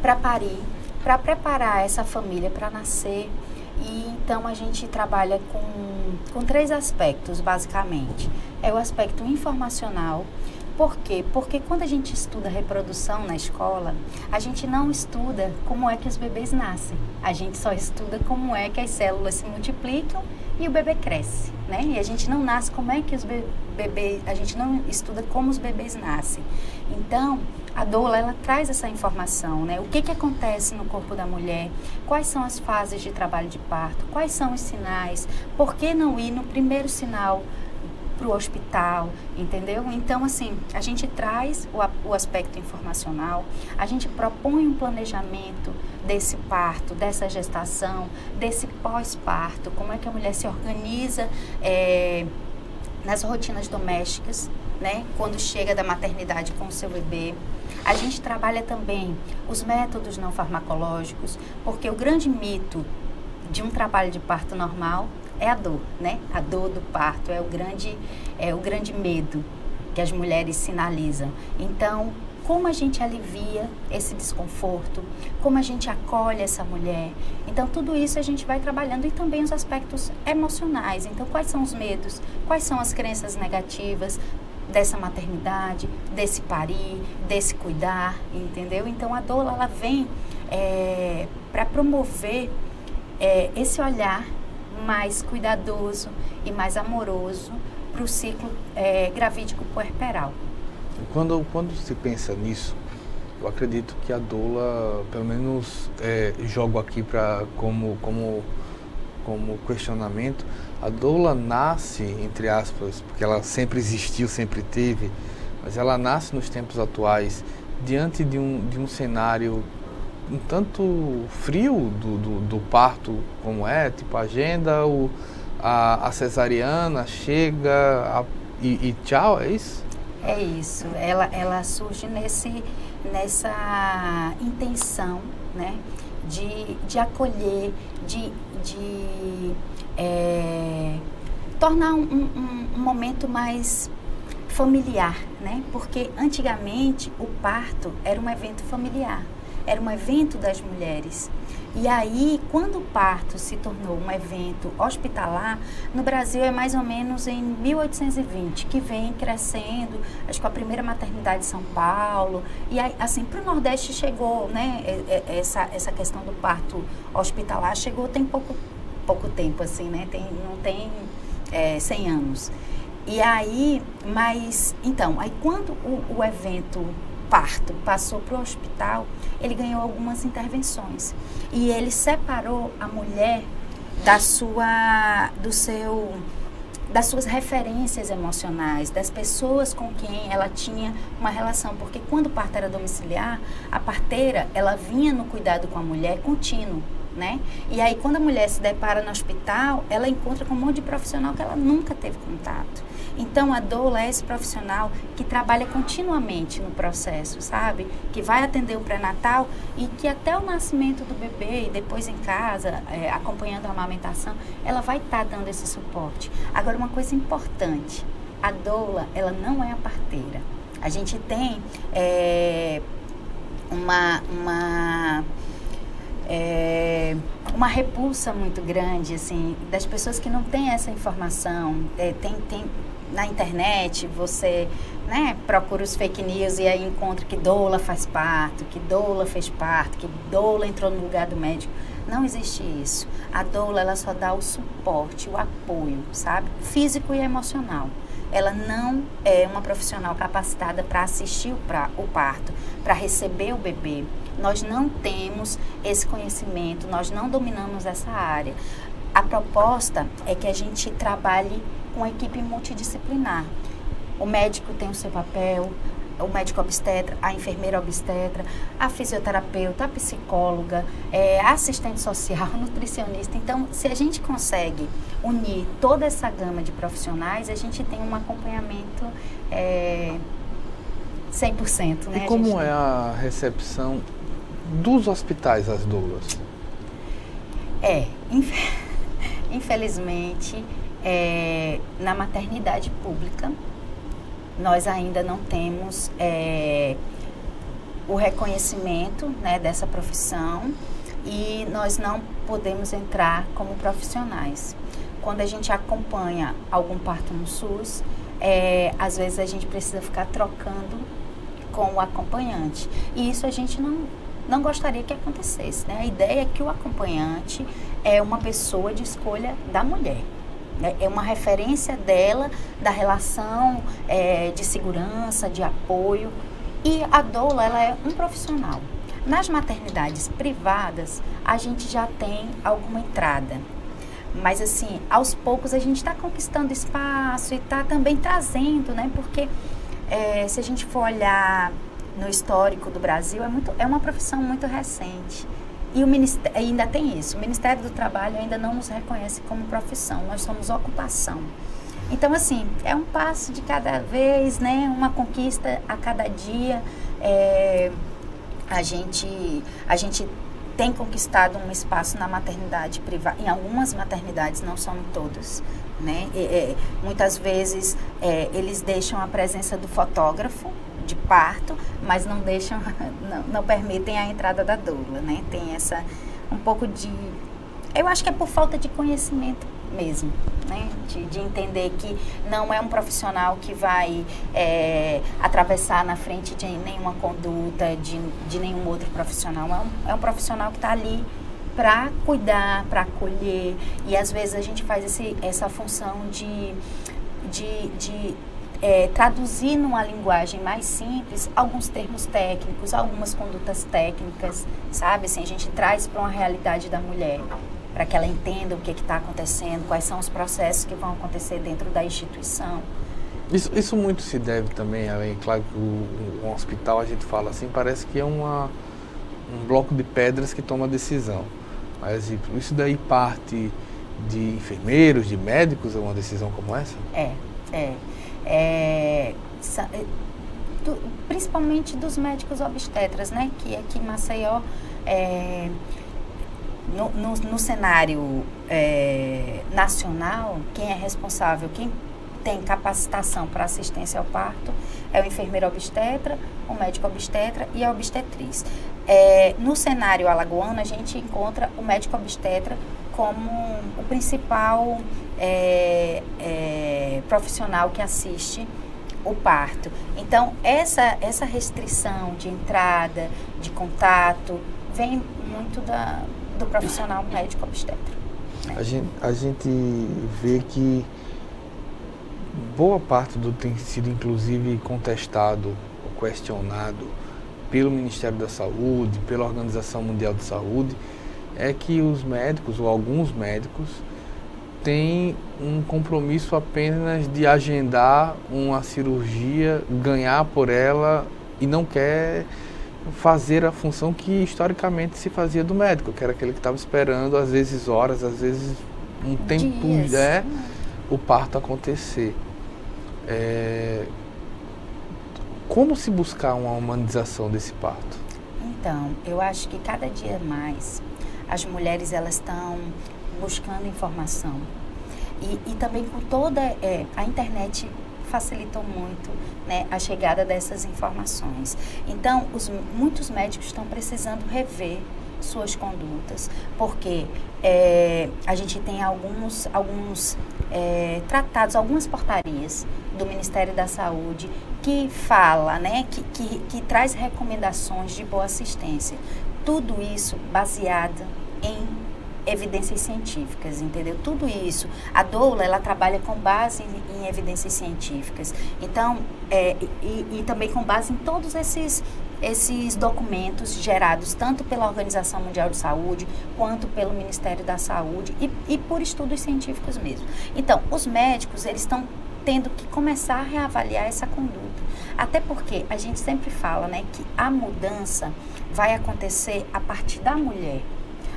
para parir, para preparar essa família para nascer. E então a gente trabalha com 3 aspectos, basicamente. É o aspecto informacional. Por quê? Porque quando a gente estuda reprodução na escola, a gente não estuda como é que os bebês nascem. A gente só estuda como é que as células se multiplicam e o bebê cresce, né? E a gente não nasce como é que os bebês, a gente não estuda como os bebês nascem. Então, a doula, ela traz essa informação, né? O que acontece no corpo da mulher, quais são as fases de trabalho de parto, quais são os sinais, por que não ir no primeiro sinal para o hospital, entendeu? Então, assim, a gente traz o aspecto informacional, a gente propõe um planejamento desse parto, dessa gestação, desse pós-parto, como é que a mulher se organiza nas rotinas domésticas, né? Quando chega da maternidade com o seu bebê. A gente trabalha também os métodos não farmacológicos, porque o grande mito de um trabalho de parto normal é a dor, né? A dor do parto é o grande medo que as mulheres sinalizam. Então, como a gente alivia esse desconforto, como a gente acolhe essa mulher. Então, tudo isso a gente vai trabalhando e também os aspectos emocionais. Então, quais são os medos, quais são as crenças negativas dessa maternidade, desse parir, desse cuidar, entendeu? Então, a doula, ela vem para promover esse olhar mais cuidadoso e mais amoroso para o ciclo gravídico puerperal. Quando se pensa nisso, eu acredito que a doula, pelo menos jogo aqui como questionamento, a doula nasce, entre aspas, porque ela sempre existiu, sempre teve, mas ela nasce nos tempos atuais diante de um cenário um tanto frio do parto, como tipo a agenda, a cesariana chega e tchau, é isso? É isso, ela surge nessa intenção, né, de acolher, de tornar um momento mais familiar, né, porque antigamente o parto era um evento familiar, era um evento das mulheres. E aí, quando o parto se tornou um evento hospitalar, no Brasil é mais ou menos em 1820, que vem crescendo, acho que a primeira maternidade de São Paulo, e aí, assim, para o Nordeste chegou, né, essa questão do parto hospitalar chegou tem pouco tempo, assim, né, não tem 100 anos. E aí, então, aí quando o evento parto passou para o hospital, ele ganhou algumas intervenções e ele separou a mulher das suas referências emocionais, das pessoas com quem ela tinha uma relação, porque quando o parto era domiciliar, a parteira, ela vinha no cuidado com a mulher contínuo, né? E aí quando a mulher se depara no hospital, ela encontra com um monte de profissional que ela nunca teve contato. Então, a doula é esse profissional que trabalha continuamente no processo, sabe? Que vai atender o pré-natal e que até o nascimento do bebê e depois em casa, acompanhando a amamentação, ela vai estar dando esse suporte. Agora, uma coisa importante, a doula, ela não é a parteira. A gente tem uma repulsa muito grande, assim, das pessoas que não têm essa informação. Na internet, você, né, procura os fake news e aí encontra que doula faz parto, que doula fez parto, que doula entrou no lugar do médico. Não existe isso. A doula, ela só dá o suporte, o apoio, sabe? Físico e emocional. Ela não é uma profissional capacitada para assistir o parto, para receber o bebê. Nós não temos esse conhecimento, nós não dominamos essa área. A proposta é que a gente trabalhe com uma equipe multidisciplinar. O médico tem o seu papel, o médico obstetra, a enfermeira obstetra, a fisioterapeuta, a psicóloga, a assistente social, a nutricionista. Então, se a gente consegue unir toda essa gama de profissionais, a gente tem um acompanhamento 100%. Né? E como é a recepção dos hospitais às doulas? Infelizmente, na maternidade pública, nós ainda não temos o reconhecimento, né, dessa profissão e nós não podemos entrar como profissionais. Quando a gente acompanha algum parto no SUS, às vezes a gente precisa ficar trocando com o acompanhante. E isso a gente não gostaria que acontecesse, né? A ideia é que o acompanhante é uma pessoa de escolha da mulher. É uma referência dela, da relação de segurança, de apoio. E a doula, ela é um profissional. Nas maternidades privadas, a gente já tem alguma entrada. Mas assim, aos poucos a gente está conquistando espaço e está também trazendo, né? Porque se a gente for olhar no histórico do Brasil, é uma profissão muito recente. E o Ministério, ainda tem isso, o Ministério do Trabalho ainda não nos reconhece como profissão, nós somos ocupação. Então, assim, é um passo de cada vez, né? Uma conquista a cada dia. A gente tem conquistado um espaço na maternidade privada, em algumas maternidades, não são em todas, né? Muitas vezes eles deixam a presença do fotógrafo de parto, mas não deixam, não permitem a entrada da doula, né? Tem um pouco de... Eu acho que é por falta de conhecimento mesmo, né? De entender que não é um profissional que vai atravessar na frente de nenhuma conduta, de nenhum outro profissional. É um profissional que está ali para cuidar, para acolher, e às vezes a gente faz essa função de traduzir numa linguagem mais simples alguns termos técnicos, algumas condutas técnicas, sabe? Assim, a gente traz para uma realidade da mulher, para que ela entenda o que está acontecendo, quais são os processos que vão acontecer dentro da instituição. Isso muito se deve também, além, claro que o hospital, a gente fala assim, parece que é um bloco de pedras que toma decisão. Mas isso daí parte de enfermeiros, de médicos, uma decisão como essa? Principalmente dos médicos obstetras, né? Que aqui em Maceió, no cenário nacional, quem é responsável, quem tem capacitação para assistência ao parto é o enfermeiro obstetra, o médico obstetra e a obstetriz. No cenário alagoano, a gente encontra o médico obstetra como o principal profissional que assiste o parto. Então, essa restrição de entrada, de contato, vem muito do profissional médico obstetra. Né? A gente vê que boa parte tem sido, inclusive, contestado ou questionado pelo Ministério da Saúde, pela Organização Mundial de Saúde, é que os médicos, ou alguns médicos, têm um compromisso apenas de agendar uma cirurgia, ganhar por ela e não quer fazer a função que historicamente se fazia do médico, que era aquele que estava esperando, às vezes horas, às vezes um tempo, o parto acontecer. Como se buscar uma humanização desse parto? Então, eu acho que cada dia mais as mulheres elas estão buscando informação e também com toda a internet facilitou muito, né, a chegada dessas informações. Então, muitos médicos estão precisando rever suas condutas, porque a gente tem alguns tratados, algumas portarias do Ministério da Saúde que fala, né, que traz recomendações de boa assistência. Tudo isso baseado em evidências científicas, entendeu? Tudo isso. A doula, ela trabalha com base em evidências científicas. Então, e também com base em todos esses documentos gerados tanto pela Organização Mundial de Saúde quanto pelo Ministério da Saúde e por estudos científicos mesmo. Então, os médicos, eles estão tendo que começar a reavaliar essa conduta. Até porque a gente sempre fala, né, que a mudança vai acontecer a partir da mulher.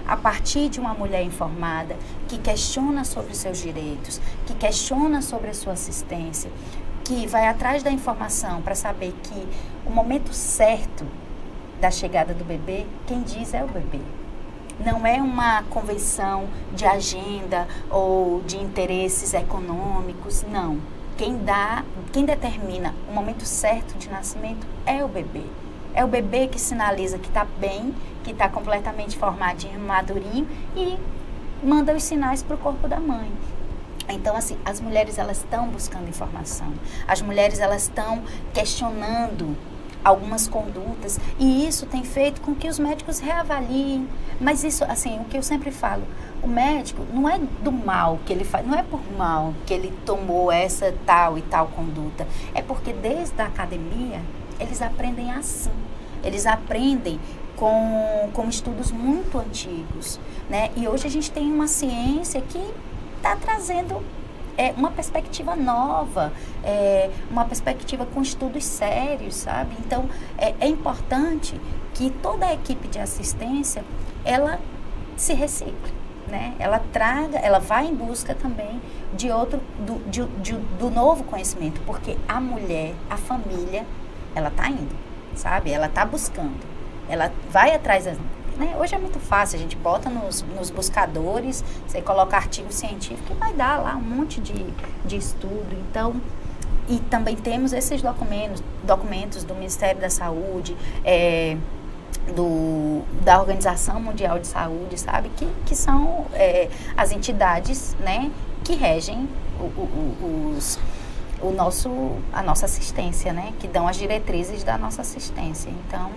A partir de uma mulher informada, que questiona sobre os seus direitos, que questiona sobre a sua assistência, que vai atrás da informação para saber que o momento certo da chegada do bebê, quem diz é o bebê. Não é uma convenção de agenda ou de interesses econômicos, não. Quem determina o momento certo de nascimento é o bebê. É o bebê que sinaliza que está bem, que está completamente formadinho, madurinho e manda os sinais para o corpo da mãe. Então, assim, as mulheres, elas estão buscando informação. As mulheres, elas estão questionando algumas condutas e isso tem feito com que os médicos reavaliem. Mas isso, assim, o que eu sempre falo, o médico não é do mal que ele faz, não é por mal que ele tomou essa tal e tal conduta. É porque desde a academia, eles aprendem assim. Eles aprendem com estudos muito antigos, né? E hoje a gente tem uma ciência que está trazendo uma perspectiva nova, uma perspectiva com estudos sérios, sabe? Então, é importante que toda a equipe de assistência, ela se recicle, né? Ela vai em busca também do novo conhecimento, porque a mulher, a família, ela está indo, sabe? Ela está buscando, ela vai atrás das... Né? Hoje é muito fácil, a gente bota nos buscadores, você coloca artigo científico e vai dar lá um monte de estudo. Então, e também temos esses documentos do Ministério da Saúde, da Organização Mundial de Saúde, sabe? Que são as entidades, né, que regem a nossa assistência, né? Que dão as diretrizes da nossa assistência. Então,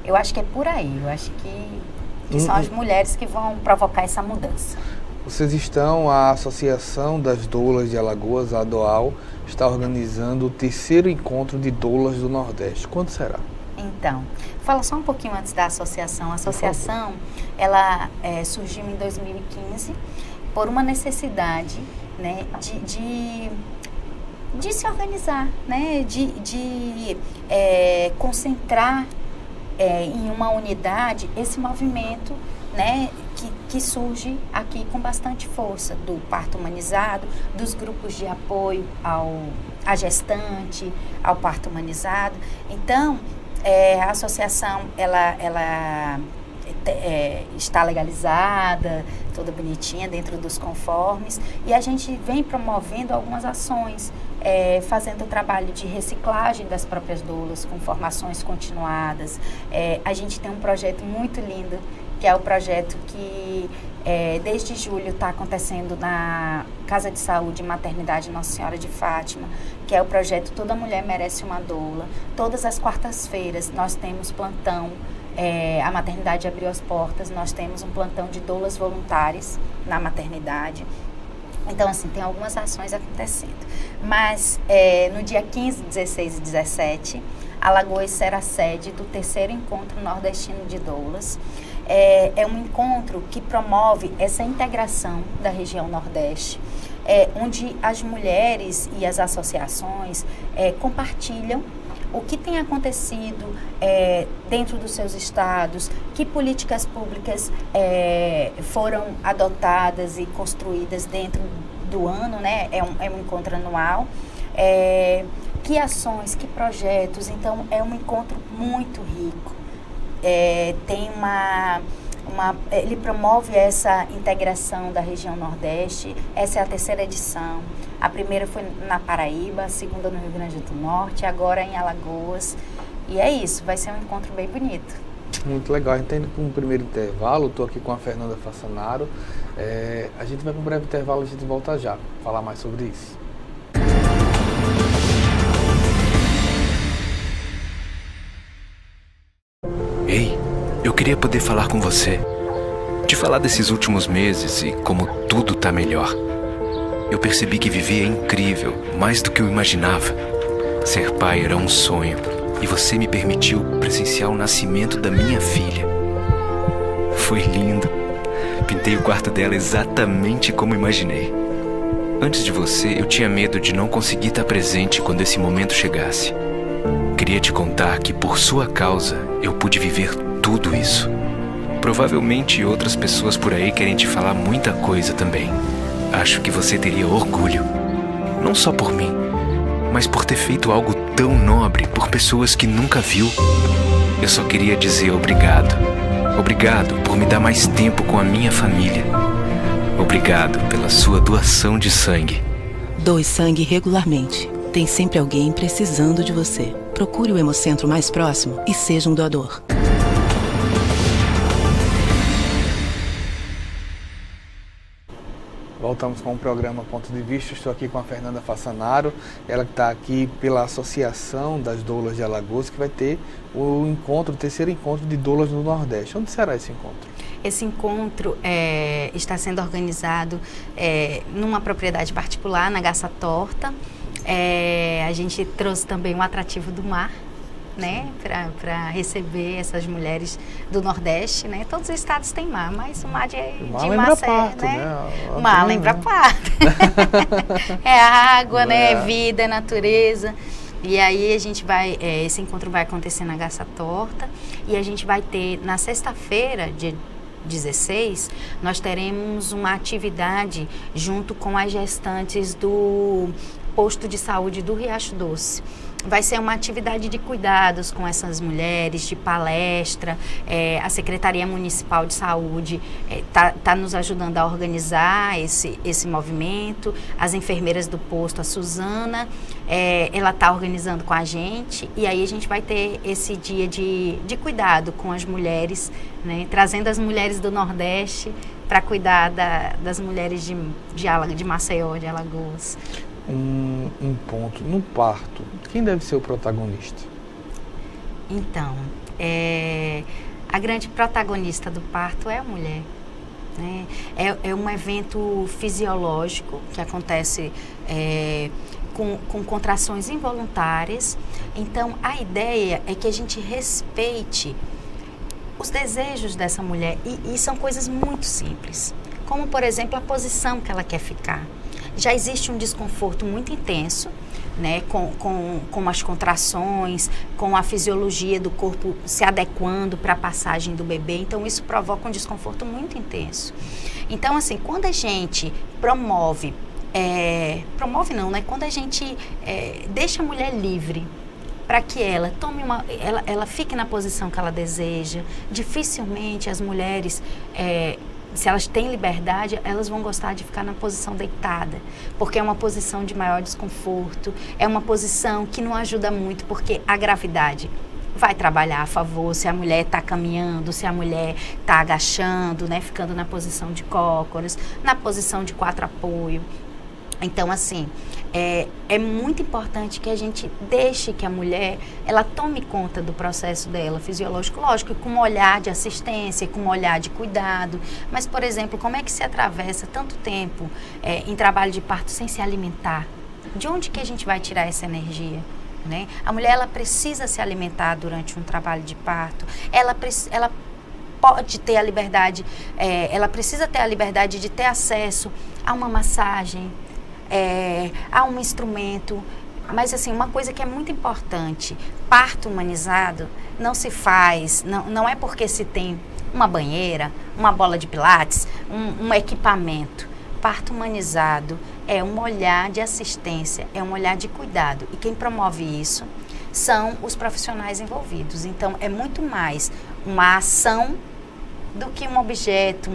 eu acho que é por aí. Eu acho que são as mulheres que vão provocar essa mudança. Vocês estão, a Associação das Doulas de Alagoas, a ADOAL, está organizando o 3º encontro de doulas do Nordeste. Quando será? Então, fala só um pouquinho antes da associação. A associação, ela surgiu em 2015 por uma necessidade, né, de se organizar, né, de concentrar em uma unidade esse movimento, né, que surge aqui com bastante força, do parto humanizado, dos grupos de apoio à gestante, ao parto humanizado. Então, a associação ela está legalizada, toda bonitinha, dentro dos conformes, e a gente vem promovendo algumas ações, fazendo trabalho de reciclagem das próprias doulas, com formações continuadas. A gente tem um projeto muito lindo, que é o projeto que desde julho está acontecendo na Casa de Saúde e Maternidade Nossa Senhora de Fátima, que é o projeto Toda Mulher Merece uma Doula. Todas as quartas-feiras nós temos plantão, a maternidade abriu as portas, nós temos um plantão de doulas voluntárias na maternidade. Então, assim, tem algumas ações acontecendo. Mas no dia 15, 16 e 17, Alagoas será sede do 3º Encontro Nordestino de Doulas. É um encontro que promove essa integração da região Nordeste, onde as mulheres e as associações compartilham o que tem acontecido dentro dos seus estados, que políticas públicas foram adotadas e construídas dentro do ano, né? É um encontro anual. Que ações, que projetos. Então, é um encontro muito rico. Tem ele promove essa integração da região Nordeste. Essa é a 3ª edição. A primeira foi na Paraíba, a segunda no Rio Grande do Norte, agora em Alagoas. E é isso, vai ser um encontro bem bonito. Muito legal. A gente está indo para um primeiro intervalo. Estou aqui com a Fernanda Fassanaro. A gente vai para um breve intervalo, a gente volta já para falar mais sobre isso. Ei, eu queria poder falar com você. Te falar desses últimos meses e como tudo tá melhor. Eu percebi que viver é incrível, mais do que eu imaginava. Ser pai era um sonho e você me permitiu presenciar o nascimento da minha filha. Foi lindo. Pintei o quarto dela exatamente como imaginei. Antes de você, eu tinha medo de não conseguir estar presente quando esse momento chegasse. Queria te contar que, por sua causa, eu pude viver tudo isso. Provavelmente outras pessoas por aí querem te falar muita coisa também. Acho que você teria orgulho. Não só por mim, mas por ter feito algo tão nobre por pessoas que nunca viu. Eu só queria dizer obrigado. Obrigado por me dar mais tempo com a minha família. Obrigado pela sua doação de sangue. Doe sangue regularmente. Tem sempre alguém precisando de você. Procure o Hemocentro mais próximo e seja um doador. Voltamos com o programa Ponto de Vista. Estou aqui com a Fernanda Fassanaro, ela que está aqui pela Associação das Doulas de Alagoas, que vai ter o 3º encontro de doulas no Nordeste. Onde será esse encontro? Esse encontro está sendo organizado numa propriedade particular, na Garça Torta. A gente trouxe também um atrativo do mar, né, para receber essas mulheres do Nordeste, né? Todos os estados têm mar, mas o mar de Maceió, né? O mar lembra Pato. É água, né? É vida, é natureza. E aí a gente vai, esse encontro vai acontecer na Garça Torta e a gente vai ter, na sexta-feira, dia 16, nós teremos uma atividade junto com as gestantes do posto de saúde do Riacho Doce. Vai ser uma atividade de cuidados com essas mulheres, de palestra. A Secretaria Municipal de Saúde tá nos ajudando a organizar esse movimento. As enfermeiras do posto, a Suzana, ela está organizando com a gente. E aí a gente vai ter esse dia de cuidado com as mulheres, né? Trazendo as mulheres do Nordeste para cuidar das mulheres de Maceió, de Alagoas. Um ponto, no parto, quem deve ser o protagonista? Então, a grande protagonista do parto é a mulher, né? É um evento fisiológico que acontece com contrações involuntárias. Então, a ideia é que a gente respeite os desejos dessa mulher e são coisas muito simples, como, por exemplo, a posição que ela quer ficar. Já existe um desconforto muito intenso, né, com as contrações, com a fisiologia do corpo se adequando para a passagem do bebê. Então, isso provoca um desconforto muito intenso. Então, assim, quando a gente promove não, né? Quando a gente deixa a mulher livre para que ela tome ela fique na posição que ela deseja, dificilmente as mulheres... se elas têm liberdade, elas vão gostar de ficar na posição deitada, porque é uma posição de maior desconforto, é uma posição que não ajuda muito, porque a gravidade vai trabalhar a favor se a mulher está caminhando, se a mulher está agachando, né, ficando na posição de cócoras, na posição de 4 apoio. Então, assim, é muito importante que a gente deixe que a mulher, ela tome conta do processo dela fisiológico, lógico, com um olhar de assistência, com um olhar de cuidado. Mas, por exemplo, como é que se atravessa tanto tempo em trabalho de parto sem se alimentar? De onde que a gente vai tirar essa energia? Né? A mulher, ela precisa se alimentar durante um trabalho de parto, ela pode ter a liberdade, ela precisa ter a liberdade de ter acesso a uma massagem, a um instrumento. Mas, assim, uma coisa que é muito importante, parto humanizado não se faz, não é porque se tem uma banheira, uma bola de pilates, um equipamento. Parto humanizado é um olhar de assistência, é um olhar de cuidado. E quem promove isso são os profissionais envolvidos. Então, é muito mais uma ação do que um objeto,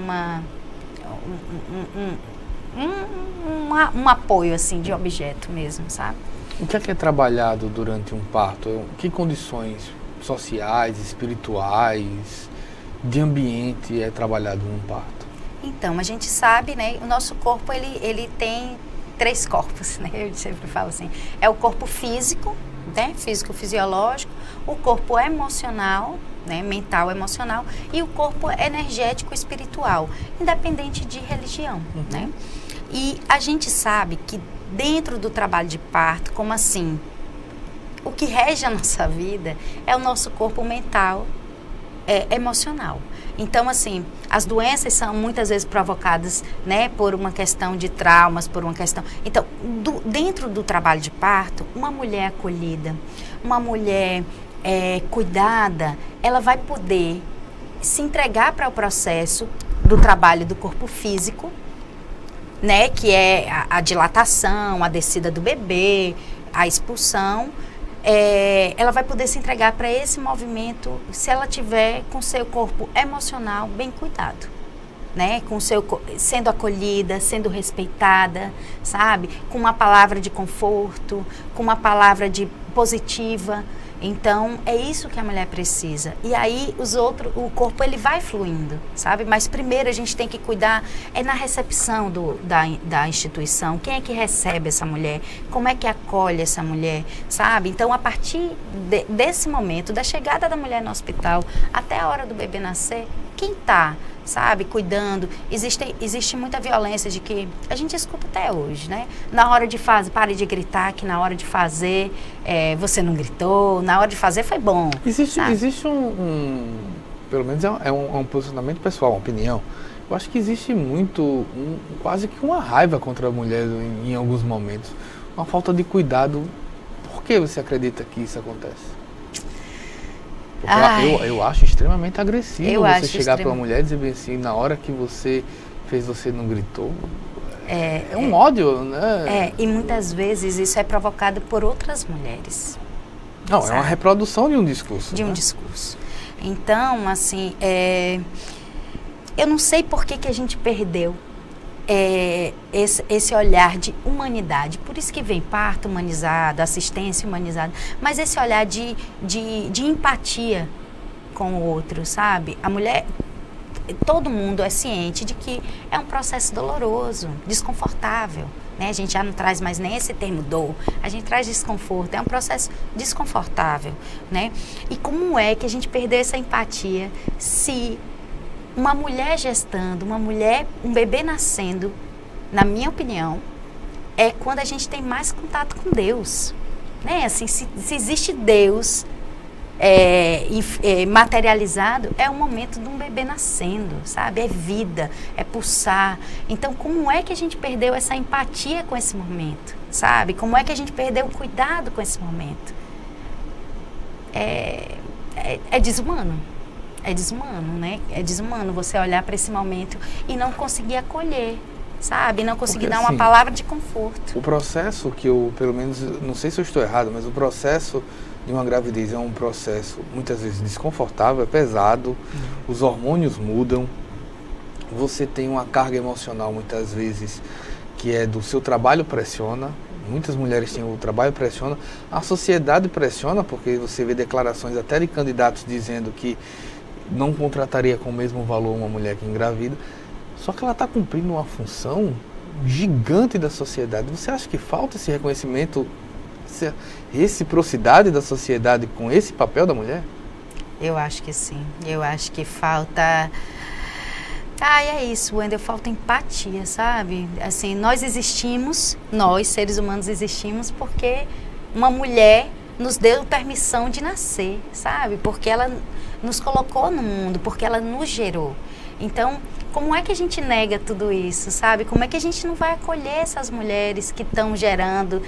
um apoio, assim, de objeto mesmo, sabe? O que é trabalhado durante um parto? Que condições sociais, espirituais, de ambiente é trabalhado num parto? Então, a gente sabe, né, o nosso corpo, ele tem 3 corpos, né? Eu sempre falo assim, é o corpo físico, né, físico-fisiológico, o corpo emocional, né, mental, emocional, e o corpo energético, espiritual, independente de religião, né? E a gente sabe que dentro do trabalho de parto, como assim, o que rege a nossa vida é o nosso corpo mental, emocional. Então, assim, as doenças são muitas vezes provocadas, né, por uma questão de traumas, por uma questão... Então, dentro do trabalho de parto, uma mulher acolhida, uma mulher cuidada, ela vai poder se entregar para o processo do trabalho do corpo físico, né, que é a dilatação, a descida do bebê, a expulsão. Ela vai poder se entregar para esse movimento se ela tiver com seu corpo emocional bem cuidado, né? Sendo acolhida, sendo respeitada, sabe? Com uma palavra de conforto, com uma palavra positiva. Então, é isso que a mulher precisa. E aí, o corpo, ele vai fluindo, sabe? Mas primeiro a gente tem que cuidar, na recepção da instituição. Quem é que recebe essa mulher? Como é que acolhe essa mulher, sabe? Então, a partir desse momento, da chegada da mulher no hospital, até a hora do bebê nascer, quem está, sabe, cuidando. Existe muita violência de que a gente escuta até hoje, né? Na hora de fazer, pare de gritar, que na hora de fazer você não gritou, na hora de fazer foi bom. Existe pelo menos é um posicionamento pessoal, uma opinião. Eu acho que existe muito, quase que uma raiva contra a mulher em alguns momentos. Uma falta de cuidado. Por que você acredita que isso acontece? Porque eu acho extremamente agressivo você chegar para uma mulher e dizer bem assim, na hora que você fez, você não gritou. É um ódio, né? E muitas vezes isso é provocado por outras mulheres. Não, sabe? É uma reprodução de um discurso. De um discurso. Então, assim, eu não sei por que a gente perdeu esse olhar de humanidade. Por isso que vem parto humanizado, assistência humanizada, mas esse olhar de empatia com o outro, sabe? A mulher, todo mundo é ciente de que é um processo doloroso, desconfortável, né? A gente já não traz mais nem esse termo dor, a gente traz desconforto, é um processo desconfortável, né? E como é que a gente perdeu essa empatia se uma mulher gestando, um bebê nascendo, na minha opinião, é quando a gente tem mais contato com Deus, né? Assim, se existe Deus materializado, é o momento de um bebê nascendo, sabe? É vida, é pulsar. Então, como é que a gente perdeu essa empatia com esse momento, sabe? Como é que a gente perdeu o cuidado com esse momento? É desumano. É desumano, né? É desumano você olhar para esse momento e não conseguir acolher, sabe? Não conseguir dar uma palavra de conforto. O processo que eu, pelo menos, não sei se eu estou errado, mas o processo de uma gravidez é um processo muitas vezes desconfortável, é pesado, os hormônios mudam, você tem uma carga emocional muitas vezes que é do seu trabalho pressiona, muitas mulheres têm o trabalho pressiona, a sociedade pressiona, porque você vê declarações até de candidatos dizendo que não contrataria com o mesmo valor uma mulher que engravida, só que ela está cumprindo uma função gigante da sociedade. Você acha que falta esse reconhecimento, essa reciprocidade da sociedade com esse papel da mulher? Eu acho que sim. Eu acho que falta... é isso, Wendel, falta empatia, sabe? Assim, nós existimos, nós, seres humanos, existimos porque uma mulher nos deu permissão de nascer, sabe? Porque ela nos colocou no mundo, porque ela nos gerou. Então, como é que a gente nega tudo isso, sabe? Como é que a gente não vai acolher essas mulheres que estão gerando?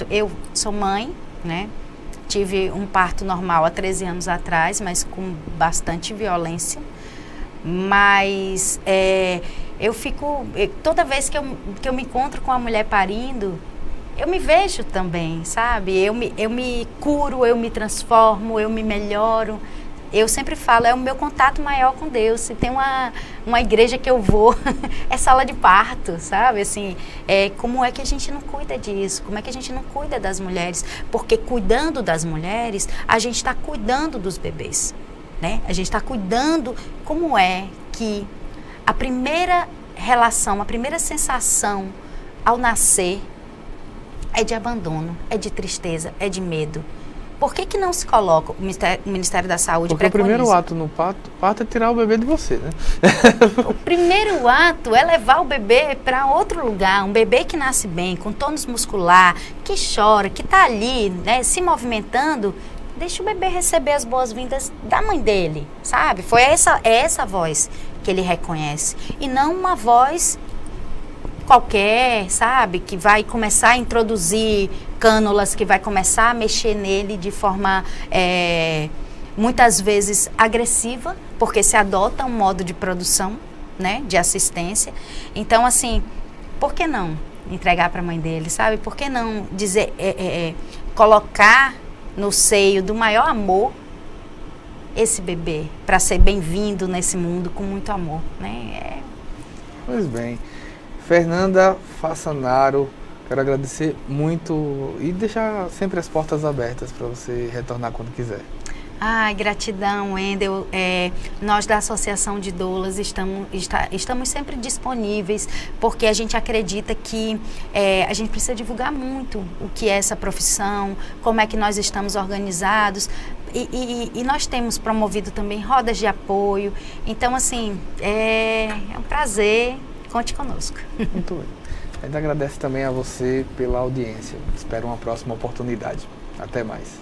Eu sou mãe, né? Tive um parto normal há 13 anos atrás, mas com bastante violência. Mas eu fico... Toda vez que eu me encontro com uma mulher parindo, eu me vejo também, sabe? Eu me curo, eu me transformo, eu me melhoro. Eu sempre falo, é o meu contato maior com Deus. Se tem uma igreja que eu vou, é sala de parto, sabe? Assim, como é que a gente não cuida disso? Como é que a gente não cuida das mulheres? Porque cuidando das mulheres, a gente está cuidando dos bebês, né? A gente está cuidando como é que a primeira relação, a primeira sensação ao nascer é de abandono, é de tristeza, é de medo. Por que não se coloca o Ministério da Saúde? Porque o primeiro ato no parto é tirar o bebê de você, né? O primeiro ato é levar o bebê para outro lugar, um bebê que nasce bem, com tônus muscular, que chora, que está ali, né, se movimentando. Deixa o bebê receber as boas-vindas da mãe dele, sabe? É essa voz que ele reconhece. E não uma voz qualquer, sabe? Que vai começar a introduzir cânulas, que vai começar a mexer nele de forma, muitas vezes, agressiva, porque se adota um modo de produção, né? De assistência. Então, assim, por que não entregar para a mãe dele, sabe? Por que não dizer, colocar no seio do maior amor esse bebê, para ser bem-vindo nesse mundo com muito amor, né? Pois bem. Fernanda Fassanaro, quero agradecer muito e deixar sempre as portas abertas para você retornar quando quiser. Gratidão, Wendel. Nós da Associação de Doulas estamos sempre disponíveis, porque a gente acredita que a gente precisa divulgar muito o que é essa profissão, como é que nós estamos organizados. E nós temos promovido também rodas de apoio. Então, assim, é um prazer. Conte conosco. Muito bem. A gente agradece também a você pela audiência. Espero uma próxima oportunidade. Até mais.